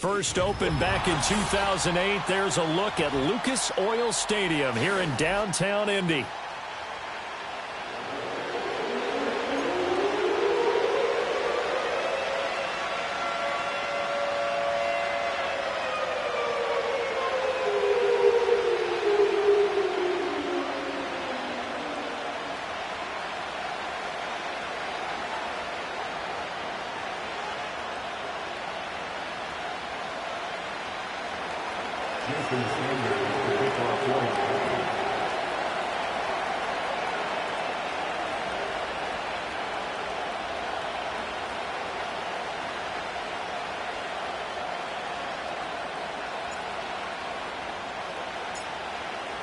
first opened back in 2008. There's a look at Lucas Oil Stadium here in downtown Indy.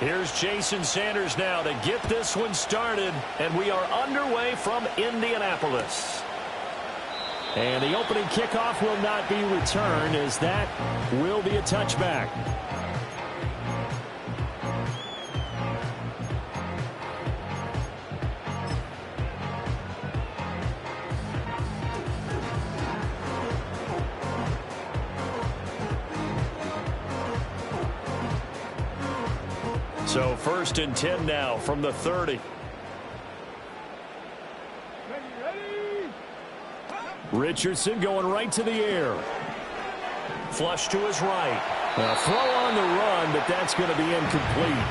Here's Jason Sanders now to get this one started, and we are underway from Indianapolis. And the opening kickoff will not be returned, as that will be a touchback. So 1st and 10 now from the 30. Richardson going right to the air. Flush to his right. A throw on the run, but that's going to be incomplete.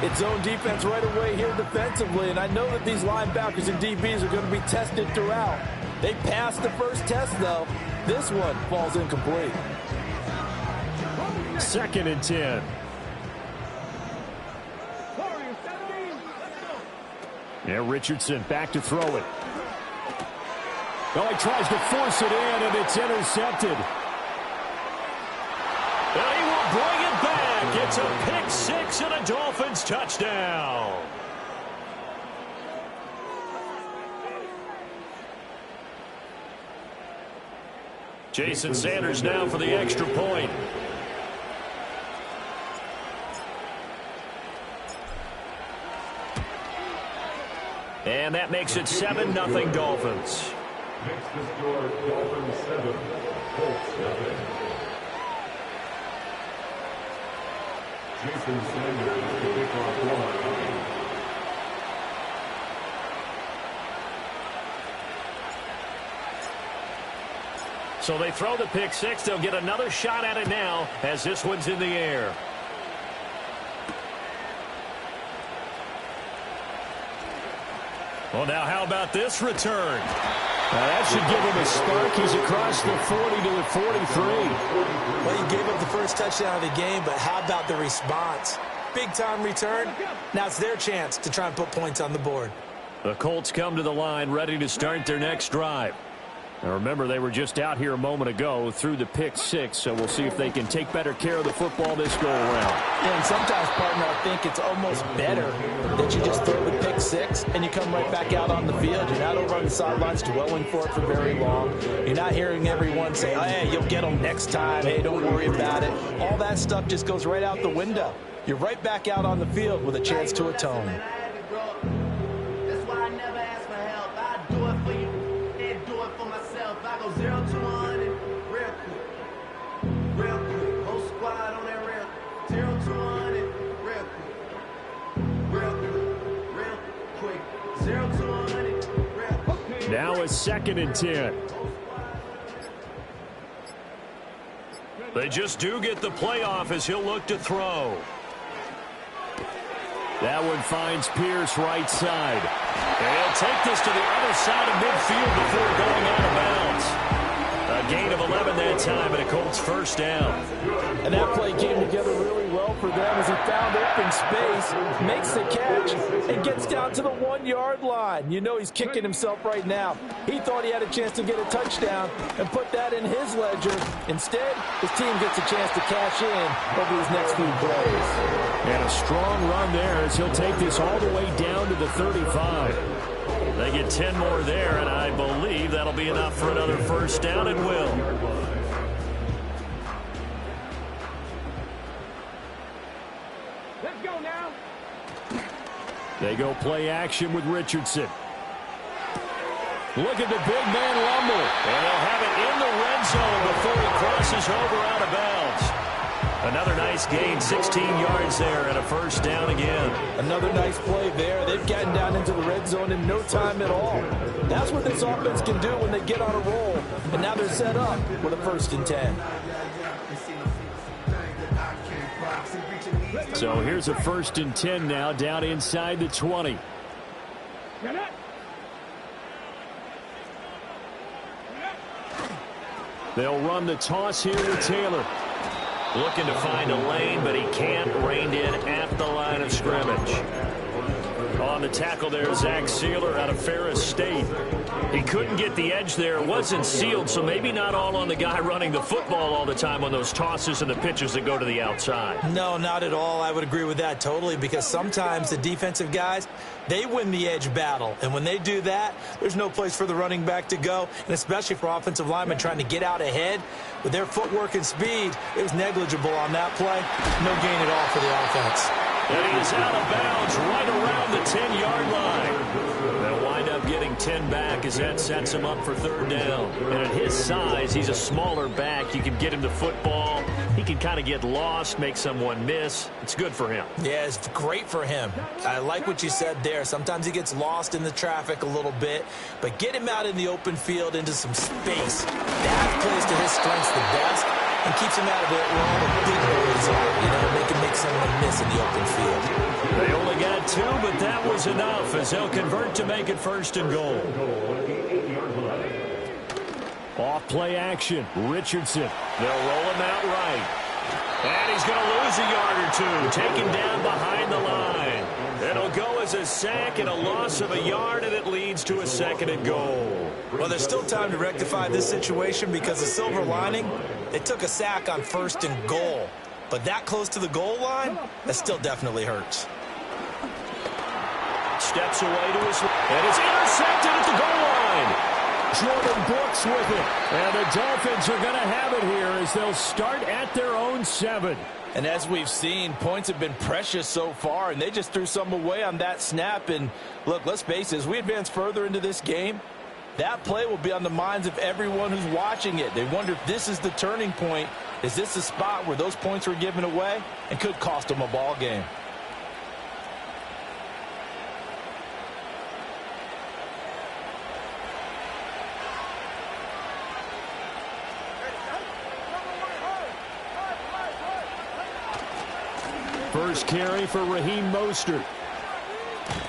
It's zone defense right away here defensively, and I know that these linebackers and DBs are going to be tested throughout. They passed the first test, though. This one falls incomplete. 2nd and 10. Yeah, Richardson back to throw it. Oh, he tries to force it in, and it's intercepted. And he will bring it back. It's a pick six and a Dolphins touchdown. Jason Sanders now for the extra point. And that makes it 7-0 Dolphins. Next to score, Dolphins 7, Colts 7. Jason Sanders to kick off one. So they throw the pick six. They'll get another shot at it now as this one's in the air. Well, now how about this return? That should give him a spark. He's across the 40 to the 43. Well, he gave up the first touchdown of the game, but how about the response? Big-time return. Now it's their chance to try and put points on the board. The Colts come to the line ready to start their next drive. Now remember, they were just out here a moment ago through the pick six, so we'll see if they can take better care of the football this go around. Yeah, and sometimes, partner, I think it's almost better that you just throw the pick six and you come right back out on the field. You're not over on the sidelines dwelling for it for very long. You're not hearing everyone say, oh, hey, you'll get them next time. Hey, don't worry about it. All that stuff just goes right out the window. You're right back out on the field with a chance to atone. That's why I never ask for help. I do it for you and do it for myself. I go 0 to 100 real quick. Real quick. Whole squad on that real 0 to 100 real quick. Real quick. 0 to 100 real quick. Now a 2nd and 10. They just do get the playoff as he'll look to throw. That one finds Pierce right side. And he'll take this to the other side of midfield before going out of bounds. A gain of 11 that time and a Colts first down. And that play came together really well for them as he found open space, makes the catch, and gets down to the 1-yard line. You know he's kicking himself right now. He thought he had a chance to get a touchdown and put that in his ledger. Instead, his team gets a chance to cash in over these next few plays. And a strong run there as he'll take this all the way down to the 35. They get 10 more there, and I believe that'll be enough for another first down and will. Let's go now. They go play action with Richardson. Look at the big man lumble. And they'll have it in the red zone before he crosses over out of bounds. Another nice gain, 16 yards there, and a first down again. Another nice play there. They've gotten down into the red zone in no time at all. That's what this offense can do when they get on a roll. And now they're set up with a 1st and 10. So here's a 1st and 10 now, down inside the 20. They'll run the toss here with Taylor. Looking to find a lane, but he can't. Reined in at the line of scrimmage. On the tackle there, Zach Sealer out of Ferris State. He couldn't get the edge there. It wasn't sealed, so maybe not all on the guy running the football all the time on those tosses and the pitches that go to the outside. No, not at all. I would agree with that totally, because sometimes the defensive guys, they win the edge battle. And when they do that, there's no place for the running back to go, and especially for offensive linemen trying to get out ahead. With their footwork and speed, it was negligible on that play. No gain at all for the offense. And he is out of bounds right around the 10-yard line. They'll wind up getting 10 back as that sets him up for 3rd down. And at his size, he's a smaller back. You can get him to football. He can kind of get lost, make someone miss. It's good for him. Yeah, it's great for him. I like what you said there. Sometimes he gets lost in the traffic a little bit, but get him out in the open field into some space. That plays to his strengths the best and keeps him out of it where all the big boys are. You know, they can make someone miss in the open field. They only got 2, but that was enough as they'll convert to make it 1st and goal. Off play action. Richardson. They'll roll him out right. And he's going to lose a yard or 2. Taken down behind the line. It'll go as a sack and a loss of a yard, and it leads to a 2nd and goal. Well, there's still time to rectify this situation because the silver lining, they took a sack on 1st and goal. But that close to the goal line, that still definitely hurts. Steps away to his left. And it's intercepted at the goal line. Jordan Brooks with it. And the Dolphins are going to have it here as they'll start at their own 7. And as we've seen, points have been precious so far, and they just threw some away on that snap. And look, let's face it, as we advance further into this game, that play will be on the minds of everyone who's watching it. They wonder if this is the turning point. Is this the spot where those points were given away and could cost them a ball game? First carry for Raheem Mostert.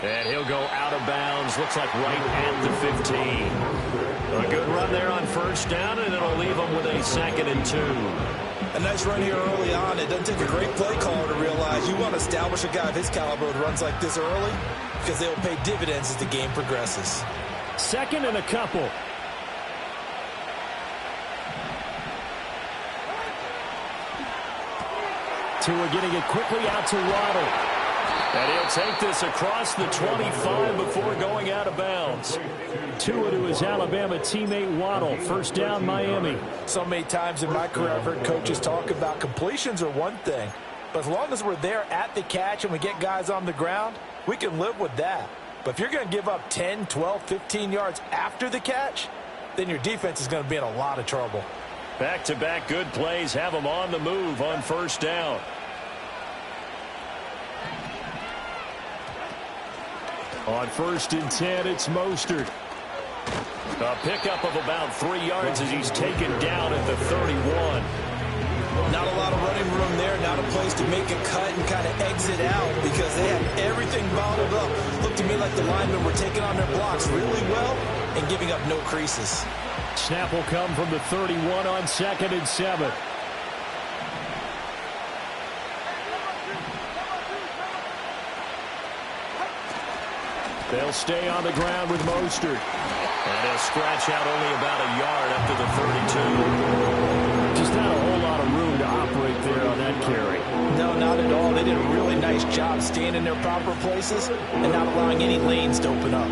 And he'll go out of bounds. Looks like right at the 15. A good run there on 1st down, and it'll leave them with a 2nd and 2. A nice run here early on. It doesn't take a great play caller to realize you want to establish a guy of his caliber who runs like this early because they will pay dividends as the game progresses. 2nd and a couple. Tua getting it quickly out to Waddle. And he'll take this across the 25 before going out of bounds. Tua to his Alabama teammate Waddle. 1st down, Miami. So many times in my career I've heard coaches talk about completions are one thing. But as long as we're there at the catch and we get guys on the ground, we can live with that. But if you're going to give up 10, 12, 15 yards after the catch, then your defense is going to be in a lot of trouble. Back-to-back good plays have them on the move on 1st down. On 1st and 10, it's Mostert. A pickup of about 3 yards as he's taken down at the 31. Not a lot of running room there. Not a place to make a cut and kind of exit out because they had everything bottled up. Looked to me like the linemen were taking on their blocks really well and giving up no creases. Snap will come from the 31 on 2nd and 7. They'll stay on the ground with Mostert. And they'll scratch out only about a yard up to the 32. Just not a whole lot of room to operate there on that carry. No, not at all. They did a really nice job staying in their proper places and not allowing any lanes to open up.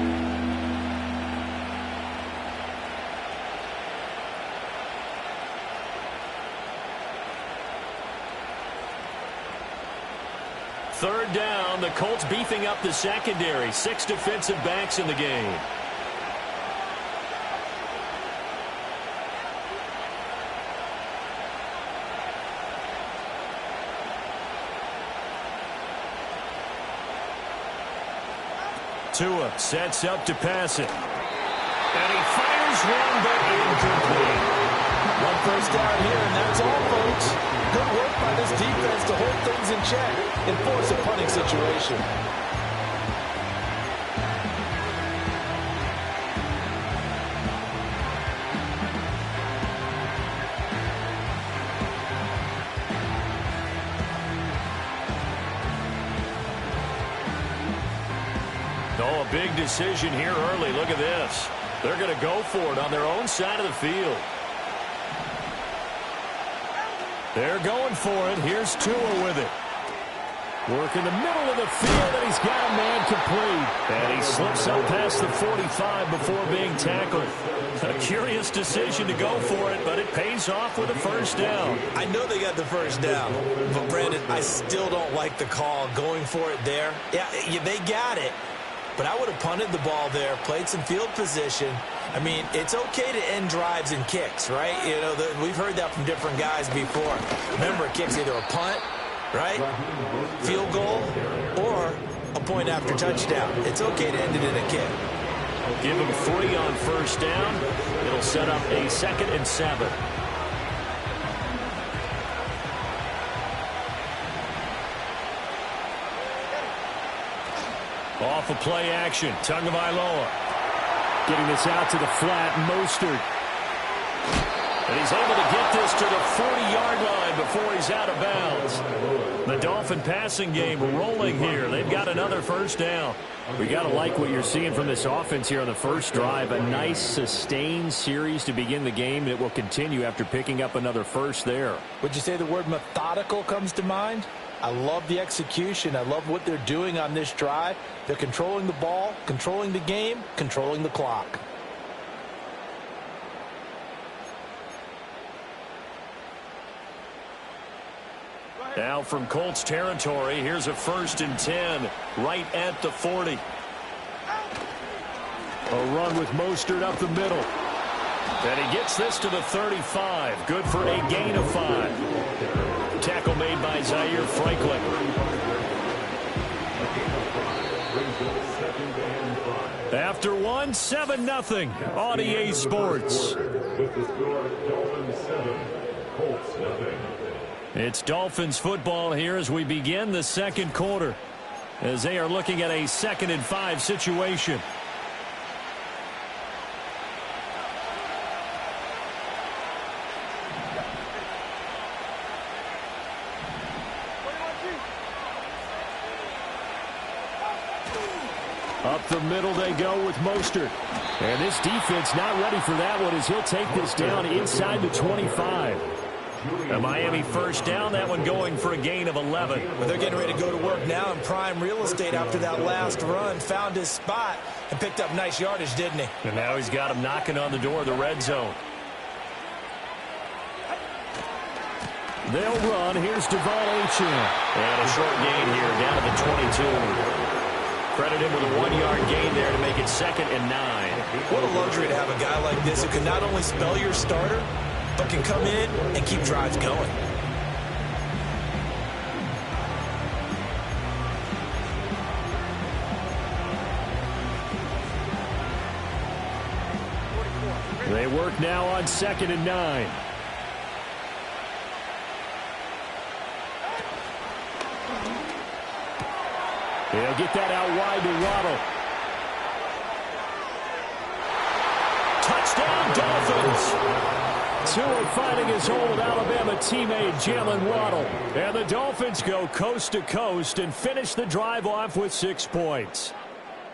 Third down, the Colts beefing up the secondary. 6 defensive backs in the game. Tua sets up to pass it. And he fires one, but incomplete. One first down here, and that's all, folks. Good work by this defense to hold things in check and force a punting situation. Oh, a big decision here early. Look at this. They're going to go for it on their own side of the field. They're going for it. Here's Tua with it. Work in the middle of the field, and he's got a man complete. And he slips up past the 45 before being tackled. A curious decision to go for it, but it pays off with a first down. I know they got the first down, but, Brandon, I still don't like the call going for it there. Yeah, they got it. But I would have punted the ball there, played some field position. I mean, it's okay to end drives and kicks, right? You know, we've heard that from different guys before. Remember, a kick's either a punt, right, field goal, or a point after touchdown. It's okay to end it in a kick. Give him 3 on first down. It'll set up a 2nd and 7. Off of play action, Tagovailoa. Getting this out to the flat, Mostert. And he's able to get this to the 40-yard line before he's out of bounds. The Dolphin passing game rolling here. They've got another first down. We got to like what you're seeing from this offense here on the first drive. A nice, sustained series to begin the game that will continue after picking up another first there. Would you say the word methodical comes to mind? I love the execution. I love what they're doing on this drive. They're controlling the ball, controlling the game, controlling the clock. Now from Colts territory, here's a 1st and 10 right at the 40. A run with Mostert up the middle. And he gets this to the 35. Good for a gain of 5. Tackle made by Zaire Franklin. After one, 7-0 on EA Sports. It's Dolphins football here as we begin the second quarter, as they are looking at a 2nd and 5 situation. Up the middle they go with Mostert. And this defense not ready for that one as he'll take this down inside the 25. A Miami first down, that one going for a gain of 11. But they're getting ready to go to work now in prime real estate after that last run. Found his spot and picked up nice yardage, didn't he? And now he's got him knocking on the door of the red zone. They'll run. Here's Devon Achane. And a short gain here down to the 22. Credit him with a 1-yard gain there to make it 2nd and 9. What a luxury to have a guy like this who can not only spell your starter, but can come in and keep drives going. They work now on 2nd and 9. They'll get that out wide to Waddle. Touchdown, Dolphins. Tua finding his old Alabama teammate Jalen Waddle. And the Dolphins go coast to coast and finish the drive off with 6 points.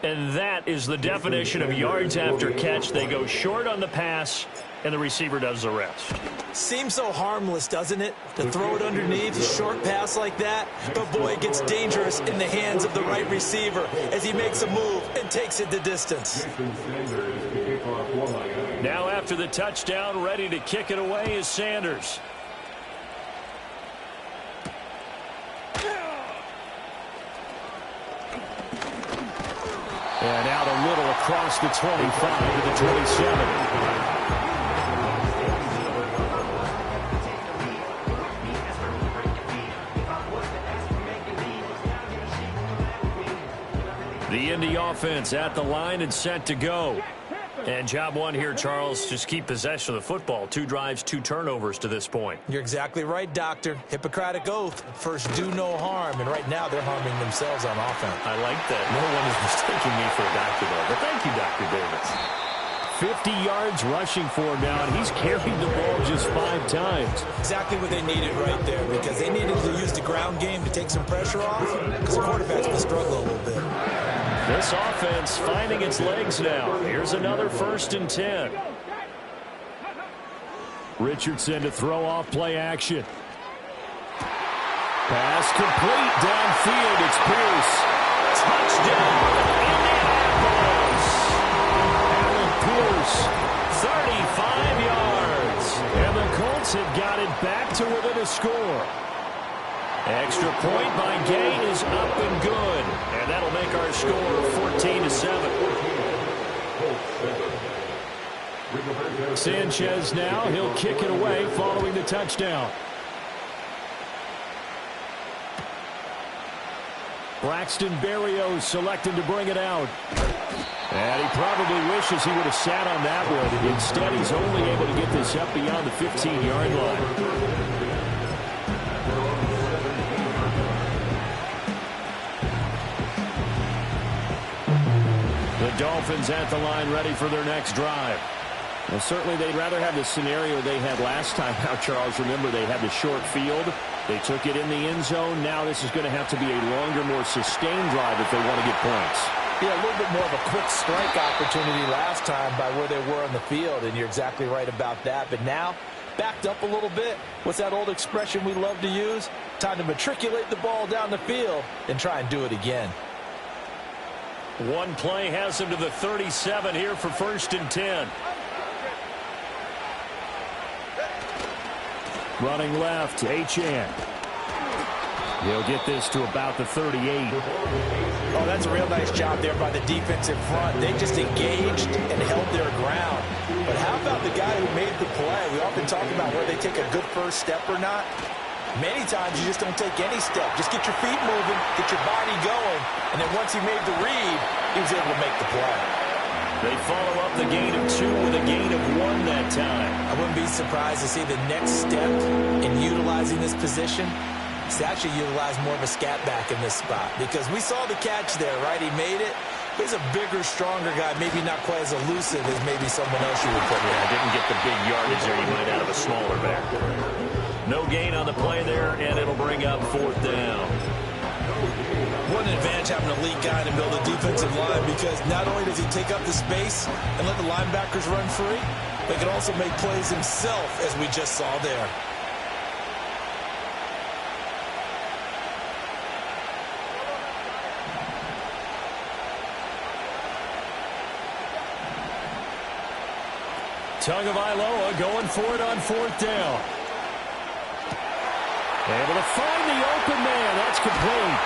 And that is the definition of yards after catch. They go short on the pass, and the receiver does the rest. Seems so harmless, doesn't it? To throw it underneath, a short pass like that. But, boy, it gets dangerous in the hands of the right receiver as he makes a move and takes it the distance. Now after the touchdown, ready to kick it away is Sanders. And out a little across the 25 to the 27. The Indy offense at the line and set to go. And job one here, Charles, just keep possession of the football. 2 drives, 2 turnovers to this point. You're exactly right, Doctor. Hippocratic oath. First, do no harm. And right now, they're harming themselves on offense. I like that. No one is mistaking me for a doctor, though. But thank you, Dr. Davis. 50 yards rushing for him now, and he's carried the ball just 5 times. Exactly what they needed right there, because they needed to use the ground game to take some pressure off, because the quarterback's been struggling a little bit. This offense finding its legs now. Here's another 1st and 10. Richardson to throw off play action. Pass complete downfield. It's Pierce. Touchdown, Indianapolis. Allen Pierce, 35 yards. And the Colts have got it back to within a score. Extra point by Gay is up and good. And that'll make our score 14-7. Sanchez now, he'll kick it away following the touchdown. Braxton Berrios selecting to bring it out. And he probably wishes he would have sat on that one. Instead, he's only able to get this up beyond the 15-yard line. The Dolphins at the line ready for their next drive. Well, certainly they'd rather have the scenario they had last time. Now, Charles, remember they had the short field. They took it in the end zone. Now this is going to have to be a longer, more sustained drive if they want to get points. Yeah, a little bit more of a quick strike opportunity last time by where they were on the field, and you're exactly right about that. But now, backed up a little bit. What's that old expression we love to use? Time to matriculate the ball down the field and try and do it again. One play has him to the 37 here for 1st and 10. Running left, Achane. He'll get this to about the 38. Oh, that's a real nice job there by the defensive front. They just engaged and held their ground. But how about the guy who made the play? We often talk about whether they take a good first step or not. Many times you just don't take any step. Just get your feet moving, get your body going, and then once he made the read, he was able to make the play. They follow up the gain of 2 with a gain of 1 that time. I wouldn't be surprised to see the next step in utilizing this position is to actually utilize more of a scat back in this spot, because we saw the catch there, right? He made it. He's a bigger, stronger guy, maybe not quite as elusive as maybe someone else you would put there. Didn't get the big yardage there you might out of a smaller back. No gain on the play there, and it'll bring up 4th down. What an advantage having an elite guy to build a defensive line, because not only does he take up the space and let the linebackers run free, but he can also make plays himself, as we just saw there. Tagovailoa going for it on 4th down. Able to find the open man. That's complete.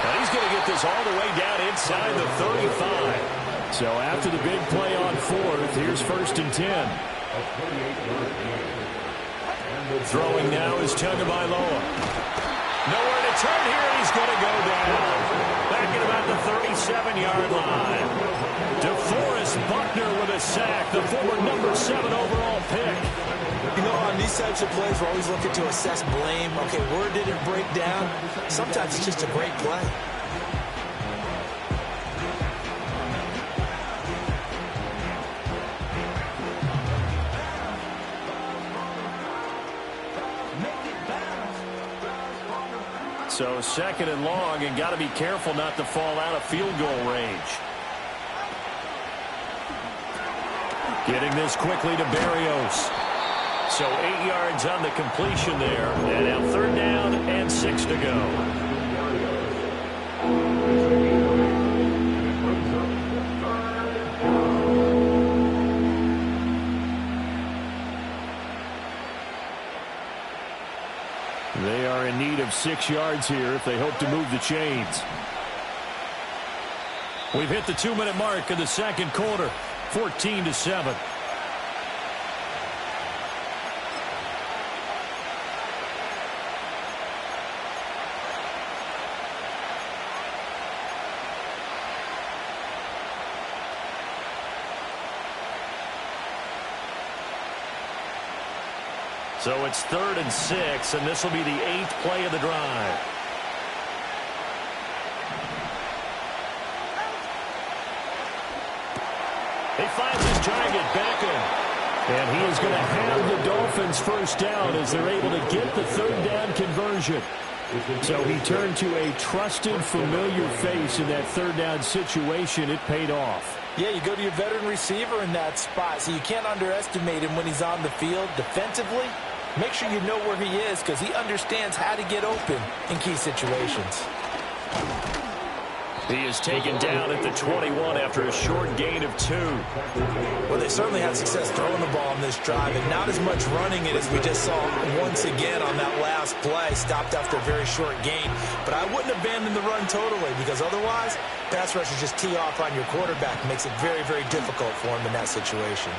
And he's going to get this all the way down inside the 35. So after the big play on 4th, here's 1st and 10. Throwing now is Tagovailoa. Nowhere to turn here. He's going to go down. Back at about the 37-yard line. DeForest Buckner with a sack, the former number 7 overall pick. You know, on these types of plays, we're always looking to assess blame. Okay, where did it break down? Sometimes it's just a great play. So 2nd and long, and got to be careful not to fall out of field goal range. Getting this quickly to Berrios. So 8 yards on the completion there. And now 3rd down and 6 to go. They are in need of 6 yards here if they hope to move the chains. We've hit the 2-minute mark of the 2nd quarter. 14-7. So it's 3rd and 6, and this will be the 8th play of the drive. He finds his target, Beckham. And he is going to have the Dolphins first down as they're able to get the 3rd down conversion. So he turned to a trusted, familiar face in that 3rd down situation. It paid off. Yeah, you go to your veteran receiver in that spot, so you can't underestimate him when he's on the field. Defensively, make sure you know where he is because he understands how to get open in key situations. He is taken down at the 21 after a short gain of 2. Well, they certainly had success throwing the ball on this drive, and not as much running it as we just saw once again on that last play. Stopped after a very short gain. But I wouldn't abandon the run totally because otherwise, pass rushers just tee off on your quarterback. Makes it very, very difficult for him in that situation.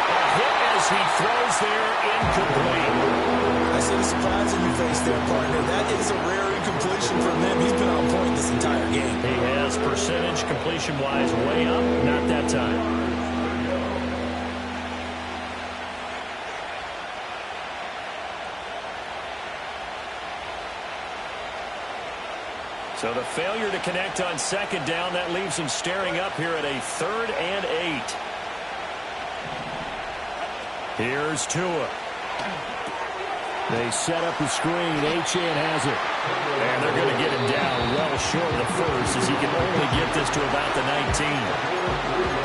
A hit as he throws there, incomplete. I see the surprise in your face there, partner. That is a rare incompletion from him. He's been on point this entire game. He has percentage completion-wise way up. Not that time. So the failure to connect on 2nd down, that leaves him staring up here at a 3rd and 8. Here's Tua. They set up the screen. Achane has it. And they're going to get him down well short of the first as he can only get this to about the 19.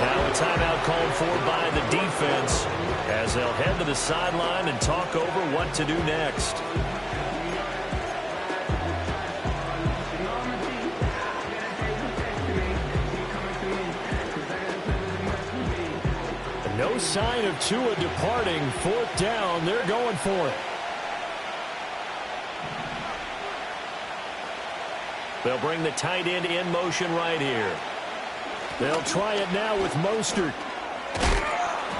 Now a timeout called for by the defense as they'll head to the sideline and talk over what to do next. No sign of Tua departing. 4th down. They're going for it. They'll bring the tight end in motion right here. They'll try it now with Mostert.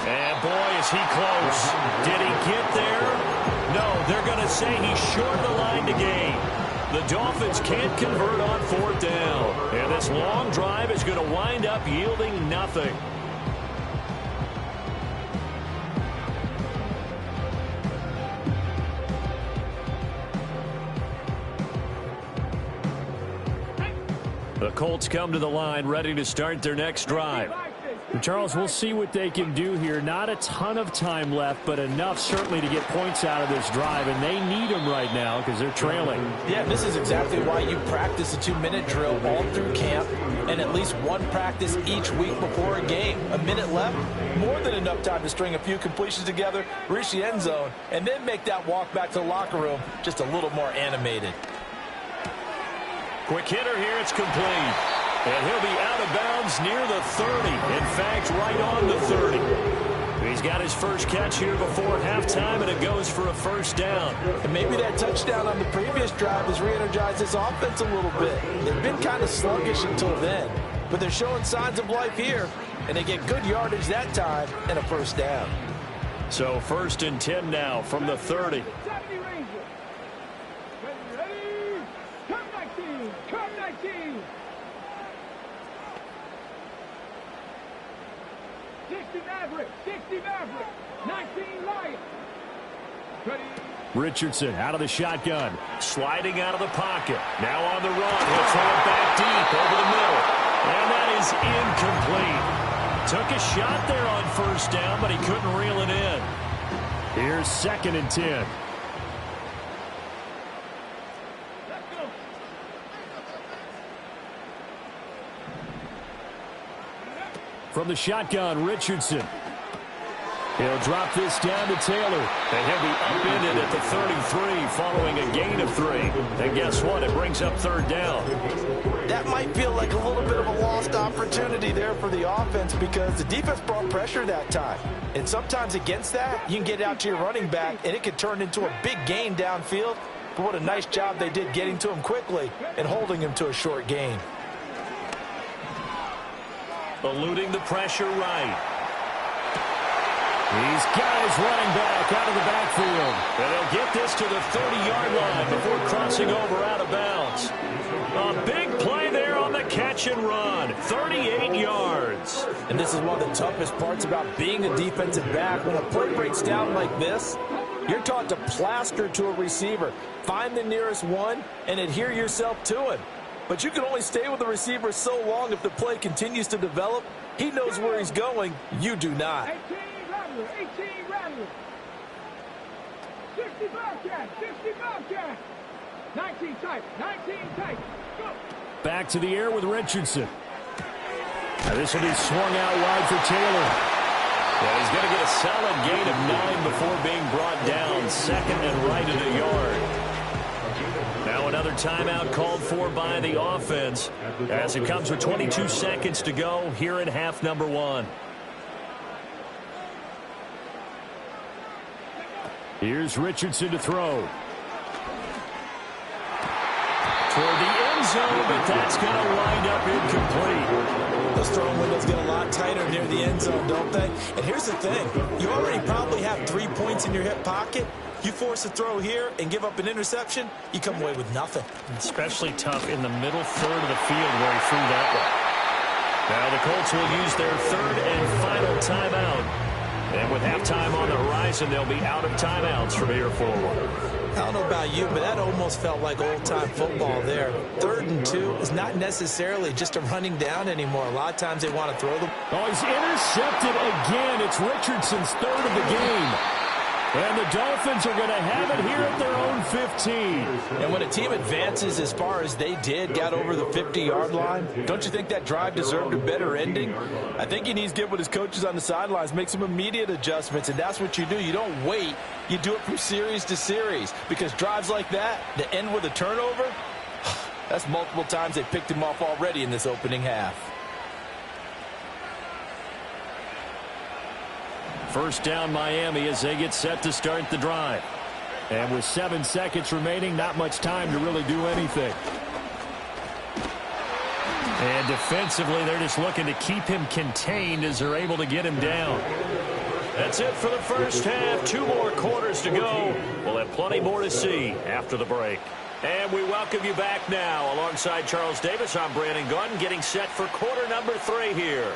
And boy, is he close. Did he get there? No, they're going to say he's short of the line to gain. The Dolphins can't convert on 4th down. And this long drive is going to wind up yielding nothing. The Colts come to the line ready to start their next drive. Charles, we'll see what they can do here. Not a ton of time left, but enough certainly to get points out of this drive, and they need them right now because they're trailing. Yeah, this is exactly why you practice a 2-minute drill all through camp and at least one practice each week before a game. A minute left, more than enough time to string a few completions together, reach the end zone, and then make that walk back to the locker room just a little more animated. Quick hitter here, it's complete. And he'll be out of bounds near the 30. In fact, right on the 30. He's got his first catch here before halftime, and it goes for a 1st down. And maybe that touchdown on the previous drive has re-energized this offense a little bit. They've been kind of sluggish until then, but they're showing signs of life here, and they get good yardage that time and a 1st down. So 1st and 10 now from the 30. Richardson out of the shotgun, sliding out of the pocket. Now on the run, he'll throw it back deep over the middle. And that is incomplete. Took a shot there on 1st down, but he couldn't reel it in. Here's 2nd and 10. From the shotgun, Richardson. He'll drop this down to Taylor. And he'll be upended at the 33 following a gain of 3. And guess what? It brings up 3rd down. That might feel like a little bit of a lost opportunity there for the offense because the defense brought pressure that time. And sometimes against that, you can get out to your running back, and it could turn into a big gain downfield. But what a nice job they did getting to him quickly and holding him to a short gain. Eluding the pressure right. He's got his running back out of the backfield. And they'll get this to the 30-yard line before crossing over out of bounds. A big play there on the catch and run. 38 yards. And this is one of the toughest parts about being a defensive back. When a play breaks down like this, you're taught to plaster to a receiver. Find the nearest one and adhere yourself to him. But you can only stay with the receiver so long if the play continues to develop. He knows where he's going. You do not. 18 Rattler. 60 Bobcat. 60 Bobcat. 19 tight. Go. Back to the air with Richardson. Now this will be swung out wide for Taylor. Yeah, he's going to get a solid gain of 9 before being brought down. Second and right at a yard. Now another timeout called for by the offense as it comes with 22 seconds to go here in half number 1. Here's Richardson to throw. Toward the end zone, but that's going to wind up incomplete. Those throwing windows get a lot tighter near the end zone, don't they? And here's the thing. You already probably have 3 points in your hip pocket. You force a throw here and give up an interception, you come away with nothing. Especially tough in the middle third of the field where he threw that one. Now the Colts will use their third and final timeout. And with halftime on the horizon, they'll be out of timeouts from here forward. I don't know about you, but that almost felt like old-time football there. 3rd and 2 is not necessarily just a running down anymore. A lot of times they want to throw them. Oh, he's intercepted again. It's Richardson's 3rd of the game. And the Dolphins are going to have it here at their own 15. And when a team advances as far as they did, got over the 50-yard line, don't you think that drive deserved a better ending? I think he needs to get with his coaches on the sidelines, make some immediate adjustments, and that's what you do. You don't wait. You do it from series to series because drives like that, to end with a turnover, that's multiple times they picked him off already in this opening half. First down Miami as they get set to start the drive. And with 7 seconds remaining, not much time to really do anything. And defensively, they're just looking to keep him contained as they're able to get him down. That's it for the first half. 2 more quarters to go. We'll have plenty more to see after the break. And we welcome you back now. Alongside Charles Davis, I'm Brandon Gunn, getting set for quarter number 3 here.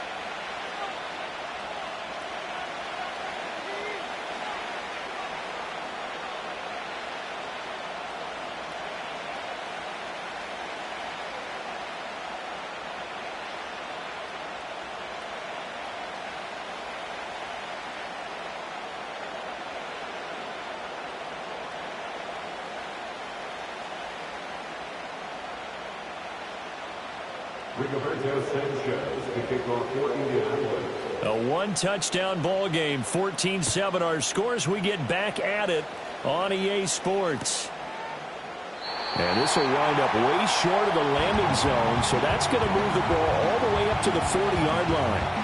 A 1-touchdown ball game, 14-7 our scores. We get back at it on EA Sports. And this will wind up way short of the landing zone, so that's going to move the ball all the way up to the 40-yard line.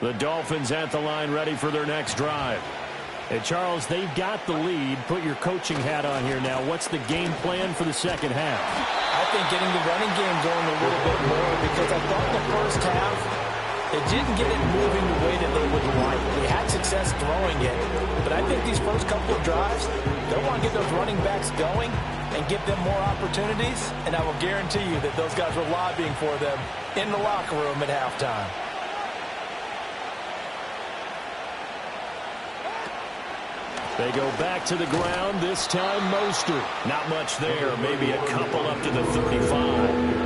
The Dolphins at the line ready for their next drive. And Charles, they've got the lead. Put your coaching hat on here now. What's the game plan for the second half? I think getting the running game going a little bit more, because I thought the first half, they didn't get it moving the way that they would like. They had success throwing it, but I think these first couple of drives, they'll want to get those running backs going and give them more opportunities, and I will guarantee you that those guys were lobbying for them in the locker room at halftime. They go back to the ground, this time Mostert. Not much there, maybe a couple up to the 35.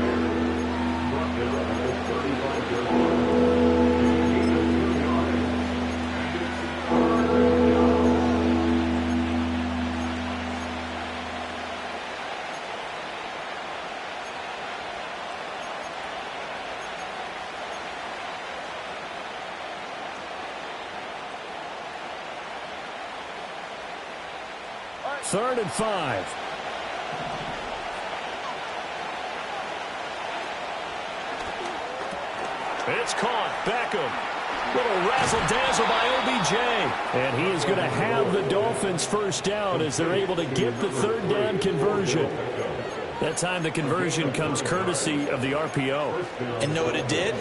Third and 5. It's caught. Beckham. Little razzle-dazzle by OBJ. And he is going to have the Dolphins first down as they're able to get the third down conversion. That time the conversion comes courtesy of the RPO. And know what it did?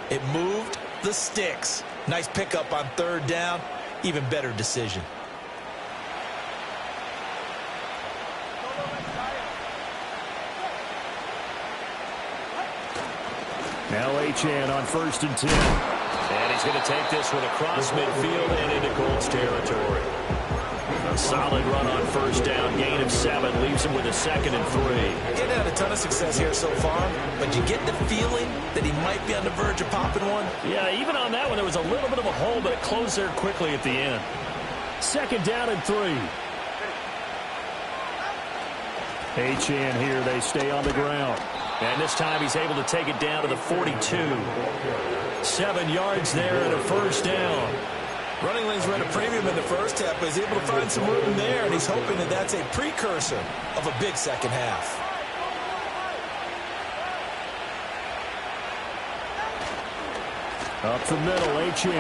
It moved the sticks. Nice pickup on third down. Even better decision. Now Achane on 1st and 10. And he's going to take this one across midfield and into Colts territory. A solid run on first down, gain of 7, leaves him with a 2nd and 3. He hadn't had a ton of success here so far, but you get the feeling that he might be on the verge of popping one. Yeah, even on that one, there was a little bit of a hole, but it closed there quickly at the end. 2nd down and 3. Achane here, they stay on the ground. And this time he's able to take it down to the 42. 7 yards there and a first down. Running lanes were at a premium in the first half, but he's able to find some room there, and he's hoping that that's a precursor of a big second half. Up the middle, Achane.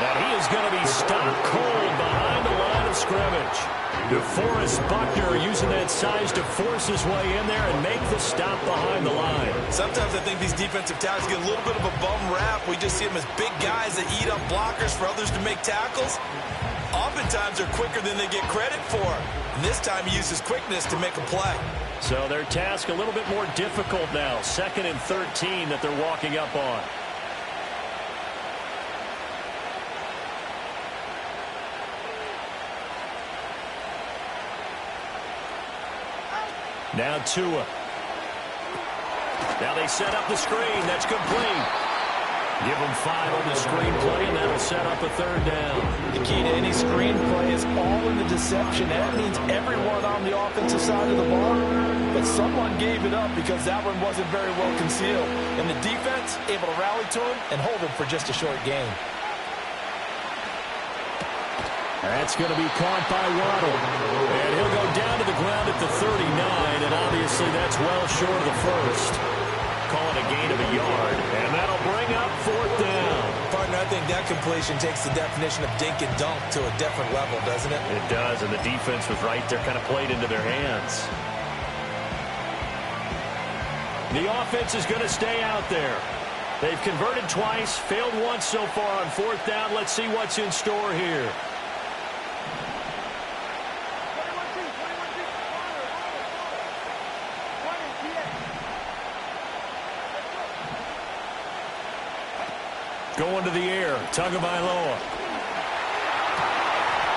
And he is going to be stopped cold behind the line of scrimmage. DeForest Buckner using that size to force his way in there and make the stop behind the line. Sometimes I think these defensive tackles get a little bit of a bum rap. We just see them as big guys that eat up blockers for others to make tackles. Oftentimes they're quicker than they get credit for. And this time he uses quickness to make a play. So their task a little bit more difficult now. 2nd and 13 that they're walking up on. Now Tua. Now they set up the screen. That's complete. Give them 5 on the screenplay, and that'll set up a third down. The key to any screenplay is all in the deception. That means everyone on the offensive side of the ball. But someone gave it up because that one wasn't very well concealed. And the defense able to rally to him and hold him for just a short gain. That's going to be caught by Waddle. And he'll go down to the ground at the 39, and obviously that's well short of the first. Call it a gain of a yard, and that'll bring up 4th down. Partner, I think that completion takes the definition of dink and dunk to a different level, doesn't it? It does, and the defense was right there, kind of played into their hands. The offense is going to stay out there. They've converted twice, failed once so far on 4th down. Let's see what's in store here. Going to the air, Tagovailoa.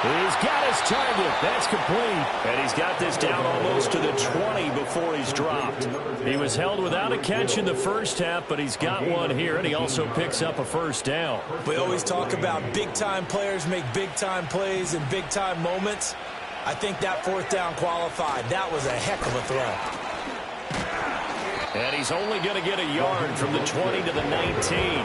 He's got his target. That's complete. And he's got this down almost to the 20 before he's dropped. He was held without a catch in the first half, but he's got one here, and he also picks up a first down. We always talk about big-time players make big-time plays in big-time moments. I think that 4th down qualified. That was a heck of a throw. And he's only going to get a yard from the 20 to the 19.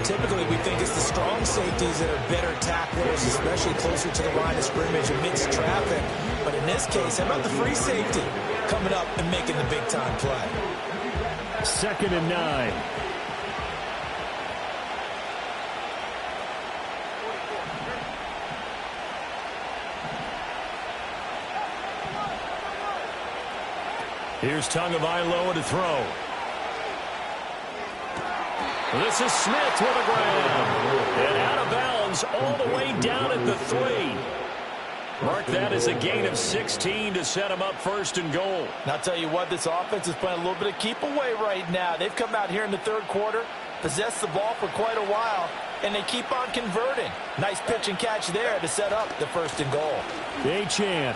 Typically, we think it's the strong safeties that are better tacklers, especially closer to the line of scrimmage amidst traffic. But in this case, how about the free safety coming up and making the big-time play? 2nd and 9. Here's Tagovailoa to throw. This is Smith with a grab. And out of bounds all the way down at the 3. Mark that as a gain of 16 to set him up first and goal. And I'll tell you what, this offense is playing a little bit of keep away right now. They've come out here in the third quarter, possessed the ball for quite a while, and they keep on converting. Nice pitch and catch there to set up the first and goal. Achane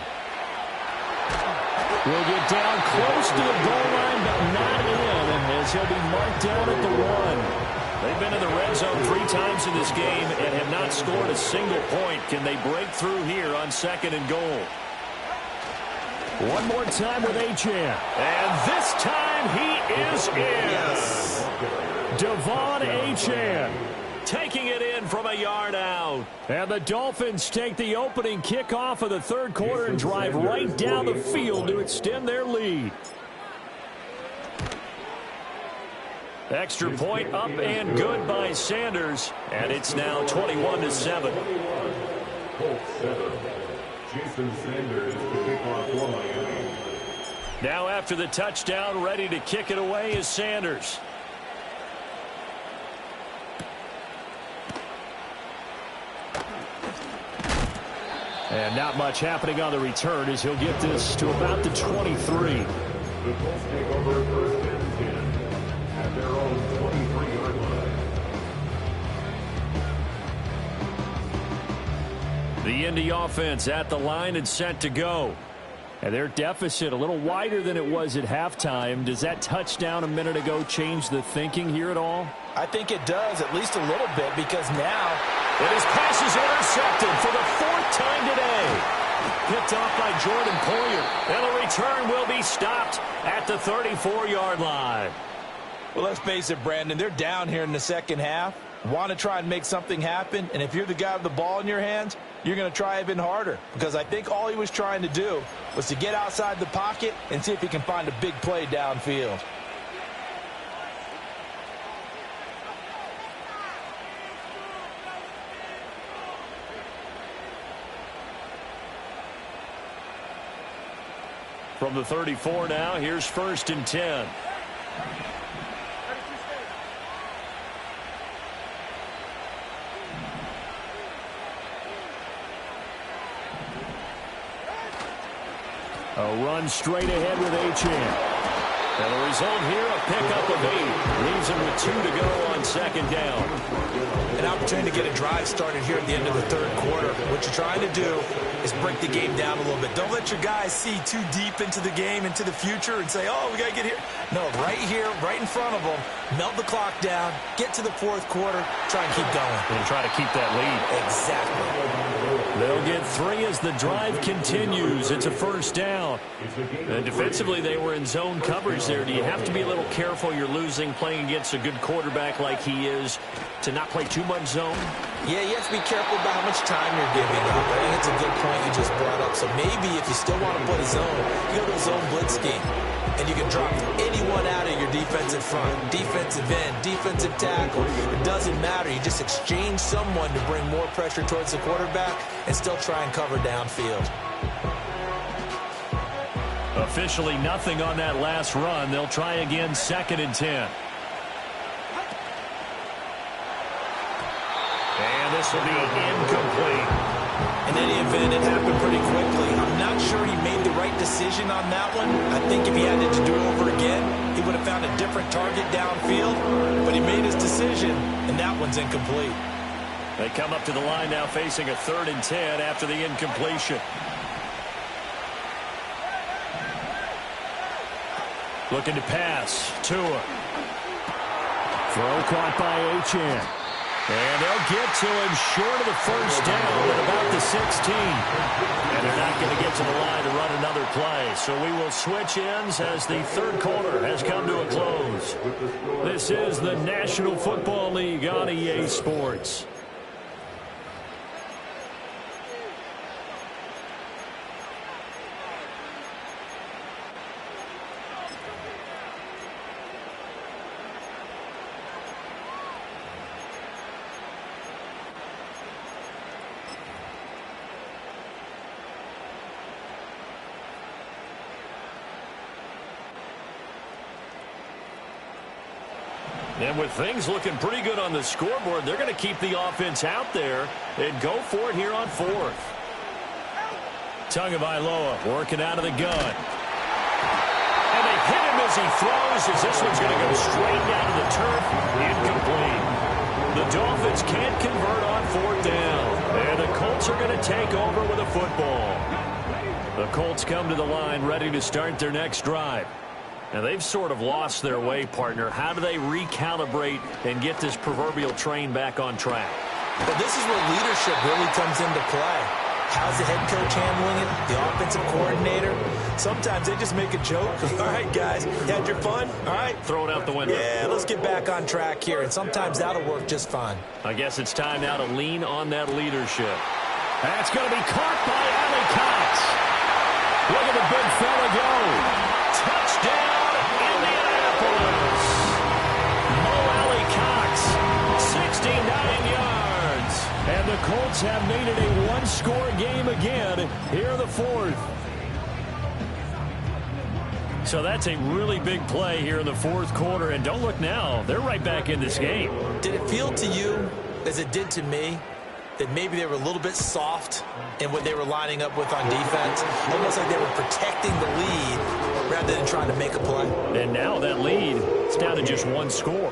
will get down close to the goal line, but not in, as he'll be marked down at the 1. They've been in the red zone 3 times in this game and have not scored a single point. Can they break through here on second and goal? One more time with Achane. And this time he is in. Yes. Devon Achane taking it in from a yard out. And the Dolphins take the opening kickoff of the third quarter and drive right down the field to extend their lead. Extra point up and good by Sanders. And it's now 21-7. Colts 7. Jason Sanders to kick off for Miami. Now after the touchdown, ready to kick it away is Sanders. And not much happening on the return as he'll get this to about the 23. The Colts take over first and 10 at their own 23-yard line. The Indy offense at the line and set to go. And their deficit a little wider than it was at halftime. Does that touchdown a minute ago change the thinking here at all? I think it does, at least a little bit, because now and his pass is intercepted for the 4th time today. Picked off by Jordan Poyer. And the return will be stopped at the 34-yard line. Well, let's face it, Brandon, they're down here in the second half. Want to try and make something happen, and if you're the guy with the ball in your hands, you're going to try even harder, because I think all he was trying to do was to get outside the pocket and see if he can find a big play downfield. From the 34 now, here's 1st and 10. A run straight ahead with Achane. And the result here, a pickup of 8. Leaves him with 2 to go on 2nd down. An opportunity to get a drive started here at the end of the third quarter. What you're trying to do is break the game down a little bit. Don't let your guys see too deep into the game, into the future, and say, oh, we got to get here. No, right here, right in front of them, melt the clock down, get to the 4th quarter, try and keep going. And try to keep that lead. Exactly. They'll get 3 as the drive continues. It's a 1st down. And defensively, they were in zone coverage there. Do you have to be a little careful? You're losing playing against a good quarterback like he is to not play too much zone? Yeah, you have to be careful about how much time you're giving up. I think it's a good point you just brought up. So maybe if you still want to put a zone, you go to a zone blitz scheme. And you can drop anyone out of your defensive front. Defensive end, defensive tackle. It doesn't matter. You just exchange someone to bring more pressure towards the quarterback and still try and cover downfield. Officially nothing on that last run. They'll try again 2nd and 10. And this will be incomplete. In any event, it happened pretty quickly. I'm not sure he made the right decision on that one. I think if he had to do it over again, he would have found a different target downfield. But he made his decision, and that one's incomplete. They come up to the line now facing a 3rd and 10 after the incompletion. Looking to pass. Tua. Throw caught by Achane. And they'll get to him short of the 1st down at about the 16. And they're not going to get to the line to run another play. So we will switch ends as the third quarter has come to a close. This is the National Football League on EA Sports. And with things looking pretty good on the scoreboard, they're going to keep the offense out there and go for it here on fourth. Tagovailoa working out of the gun. And they hit him as he throws, as this one's going to go straight down to the turf. Incomplete. The Dolphins can't convert on fourth down. And the Colts are going to take over with a football. The Colts come to the line ready to start their next drive. Now, they've sort of lost their way, partner. How do they recalibrate and get this proverbial train back on track? But this is where leadership really comes into play. How's the head coach handling it? The offensive coordinator? Sometimes they just make a joke. All right, guys, you had your fun? All right. Throw it out the window. Yeah, let's get back on track here. And sometimes that'll work just fine. I guess it's time now to lean on that leadership. That's going to be caught by Ali Cox. Look at the big fella go. Touchdown, Indianapolis. Mo Ali Cox, 69 yards. And the Colts have made it a one-score game again here in the fourth. So that's a really big play here in the fourth quarter. And don't look now, they're right back in this game. Did it feel to you, as it did to me, that maybe they were a little bit soft in what they were lining up with on defense? Almost like they were protecting the lead rather than trying to make a play. And now that lead is down to just one score.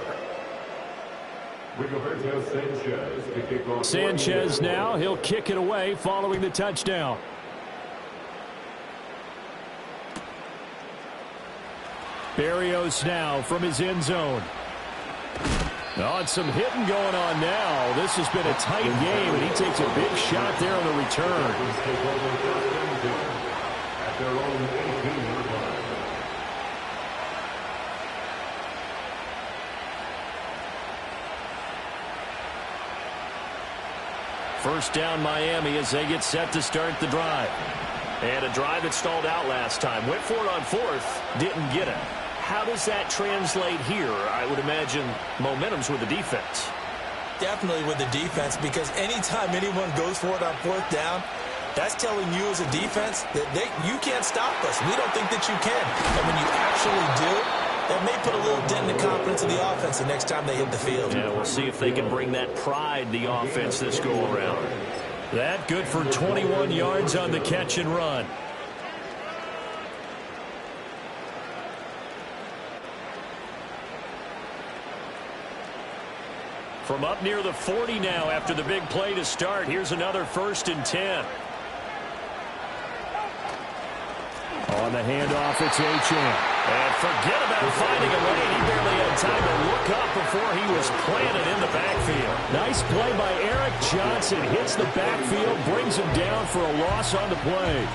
Sanchez now, he'll kick it away following the touchdown. Berrios now from his end zone. Oh, and some hitting going on now. This has been a tight game, and he takes a big shot there on the return. First down Miami as they get set to start the drive. And a drive that stalled out last time. Went for it on fourth, didn't get it. How does that translate here? I would imagine momentum's with the defense. Definitely with the defense, because anytime anyone goes for it on fourth down, that's telling you as a defense that you can't stop us. We don't think that you can. And when you actually do, that may put a little dent in the confidence of the offense the next time they hit the field. Yeah, we'll see if they can bring that pride, the offense, this go-around. That good for 21 yards on the catch and run. From up near the 40 now after the big play to start. Here's another 1st and 10. On the handoff, it's Achane. And forget about finding a lane. He barely had time to look up before he was planted in the backfield. Nice play by Eric Johnson. Hits the backfield, brings him down for a loss on the play.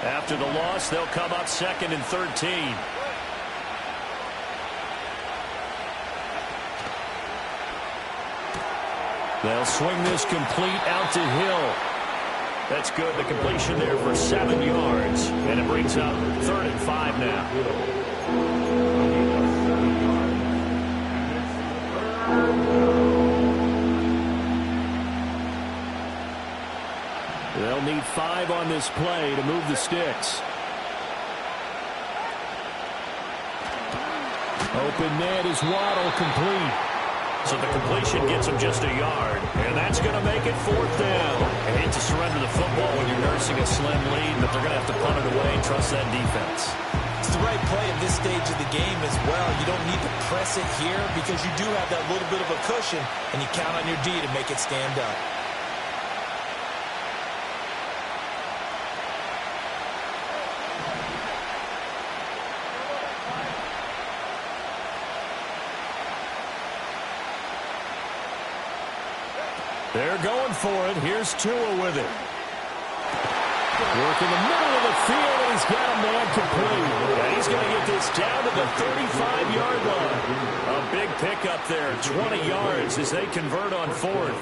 After the loss, they'll come up 2nd and 13. They'll swing this complete out to Hill. That's good. The completion there for 7 yards. And it brings up 3rd and 5 now. They'll need 5 on this play to move the sticks. Open net is Waddle, complete. So the completion gets him just a yard. And that's going to make it 4th down. I hate to surrender the football when you're nursing a slim lead, but they're going to have to punt it away and trust that defense. It's the right play at this stage of the game as well. You don't need to press it here because you do have that little bit of a cushion, and you count on your D to make it stand up. They're going for it. Here's Tua with it. Work in the middle of the field, and he's got a man complete. And he's going to get this down to the 35-yard line. A big pickup there, 20 yards as they convert on 4th.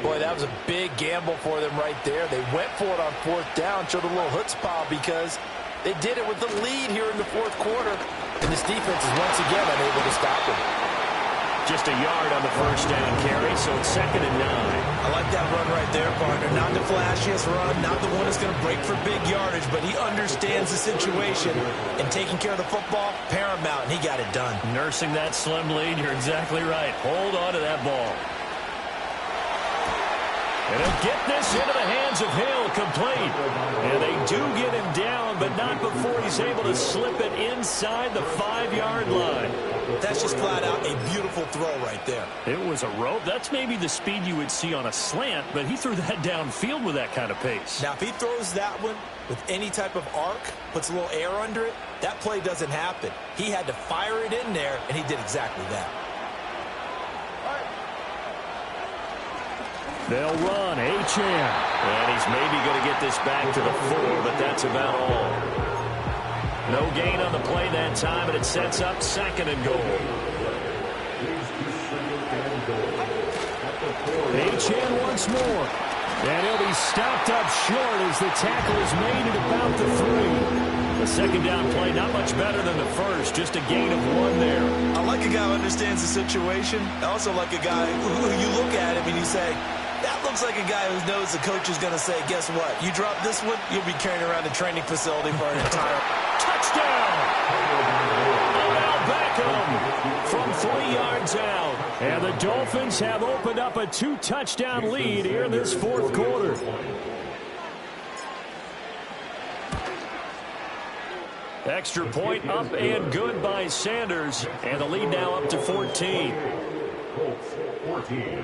Boy, that was a big gamble for them right there. They went for it on 4th down, showed a little chutzpah because they did it with the lead here in the 4th quarter. And this defense is once again unable to stop them. just a yard on the first down carry, so it's 2nd and 9. I like that run right there, partner. Not the flashiest run, not the one that's going to break for big yardage, but he understands the situation, and taking care of the football, paramount, and he got it done. Nursing that slim lead, you're exactly right. Hold on to that ball. And he'll get this into the hands of Hill, complete. And they do get him down, but not before he's able to slip it inside the 5-yard line. That's just flat out a beautiful throw right there. It was a rope. That's maybe the speed you would see on a slant, but he threw that downfield with that kind of pace. Now, if he throws that one with any type of arc, puts a little air under it, that play doesn't happen. He had to fire it in there, and he did exactly that. They'll run Achane. And he's maybe going to get this back to the 4, but that's about all. No gain on the play that time, and it sets up 2nd and goal. Achane once more. And he'll be stopped up short as the tackle is made at about the 3. The 2nd down play, not much better than the first, just a gain of 1 there. I like a guy who understands the situation. I also like a guy who you look at him and you say, that looks like a guy who knows the coach is going to say, guess what? You drop this one, you'll be carrying around a training facility for an entire touchdown. Odell Beckham from 3 yards out. And the Dolphins have opened up a 2-touchdown lead here in this 4th quarter. Extra point up and good by Sanders. And the lead now up to 14. Colts 14.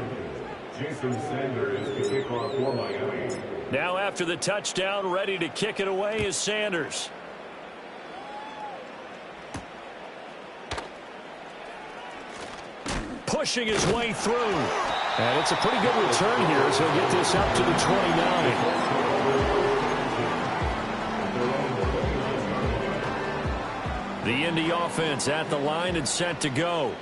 Jason Sanders to kick off for Miami. Now after the touchdown, ready to kick it away is Sanders. Pushing his way through. And it's a pretty good return here as he'll get this up to the 29. The Indy offense at the line and set to go.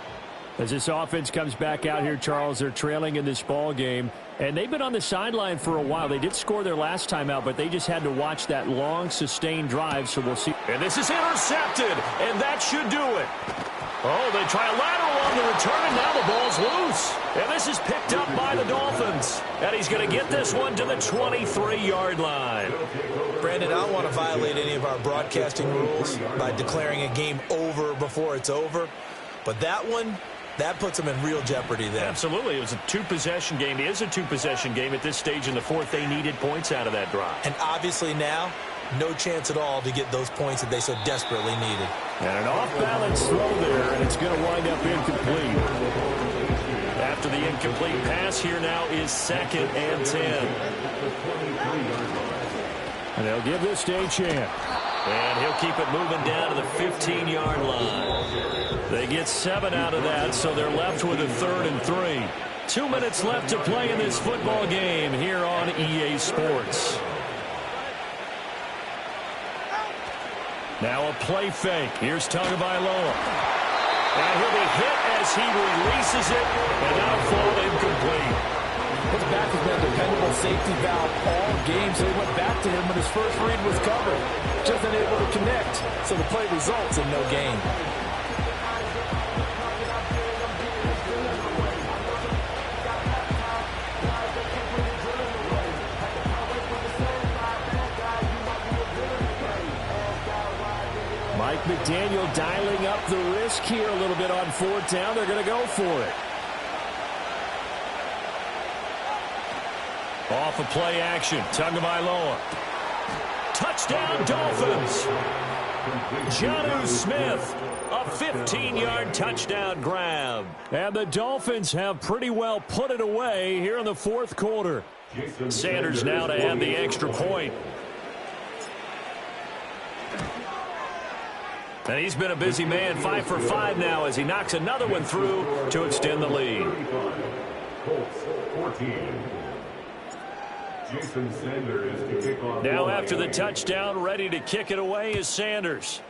As this offense comes back out here, Charles, they're trailing in this ball game. And they've been on the sideline for a while. They did score their last time out, but they just had to watch that long, sustained drive, so we'll see. And this is intercepted, and that should do it. Oh, they try a lateral on the return, and now the ball's loose. And this is picked up by the Dolphins. And he's going to get this one to the 23-yard line. Brandon, I don't want to violate any of our broadcasting rules by declaring a game over before it's over. But that one, that puts them in real jeopardy there. Absolutely. It was a 2-possession game. It is a 2-possession game at this stage in the 4th. They needed points out of that drive. And obviously now, no chance at all to get those points that they so desperately needed. And an off-balance throw there, and it's going to wind up incomplete. After the incomplete pass, here now is 2nd and 10. And they'll give this to Achane. And he'll keep it moving down to the 15-yard line. They get 7 out of that, so they're left with a 3rd and 3. 2 minutes left to play in this football game here on EA Sports. Now a play fake. Here's Tagovailoa. And he'll be hit as he releases it, and that'll fall incomplete. His back has been a dependable safety valve all game, so he went back to him when his first read was covered. Just unable to connect, so the play results in no gain. Mike McDaniel dialing up the risk here a little bit on 4th down. They're going to go for it. Off of play action, Tagovailoa. Touchdown Dolphins. Jonnu Smith, a 15-yard touchdown grab. And the Dolphins have pretty well put it away here in the 4th quarter. Sanders now to add the extra point. And he's been a busy man, 5 for 5 now as he knocks another one through to extend the lead. Colts 14. Jason Sanders to kick off. Now after the touchdown, ready to kick it away is Sanders.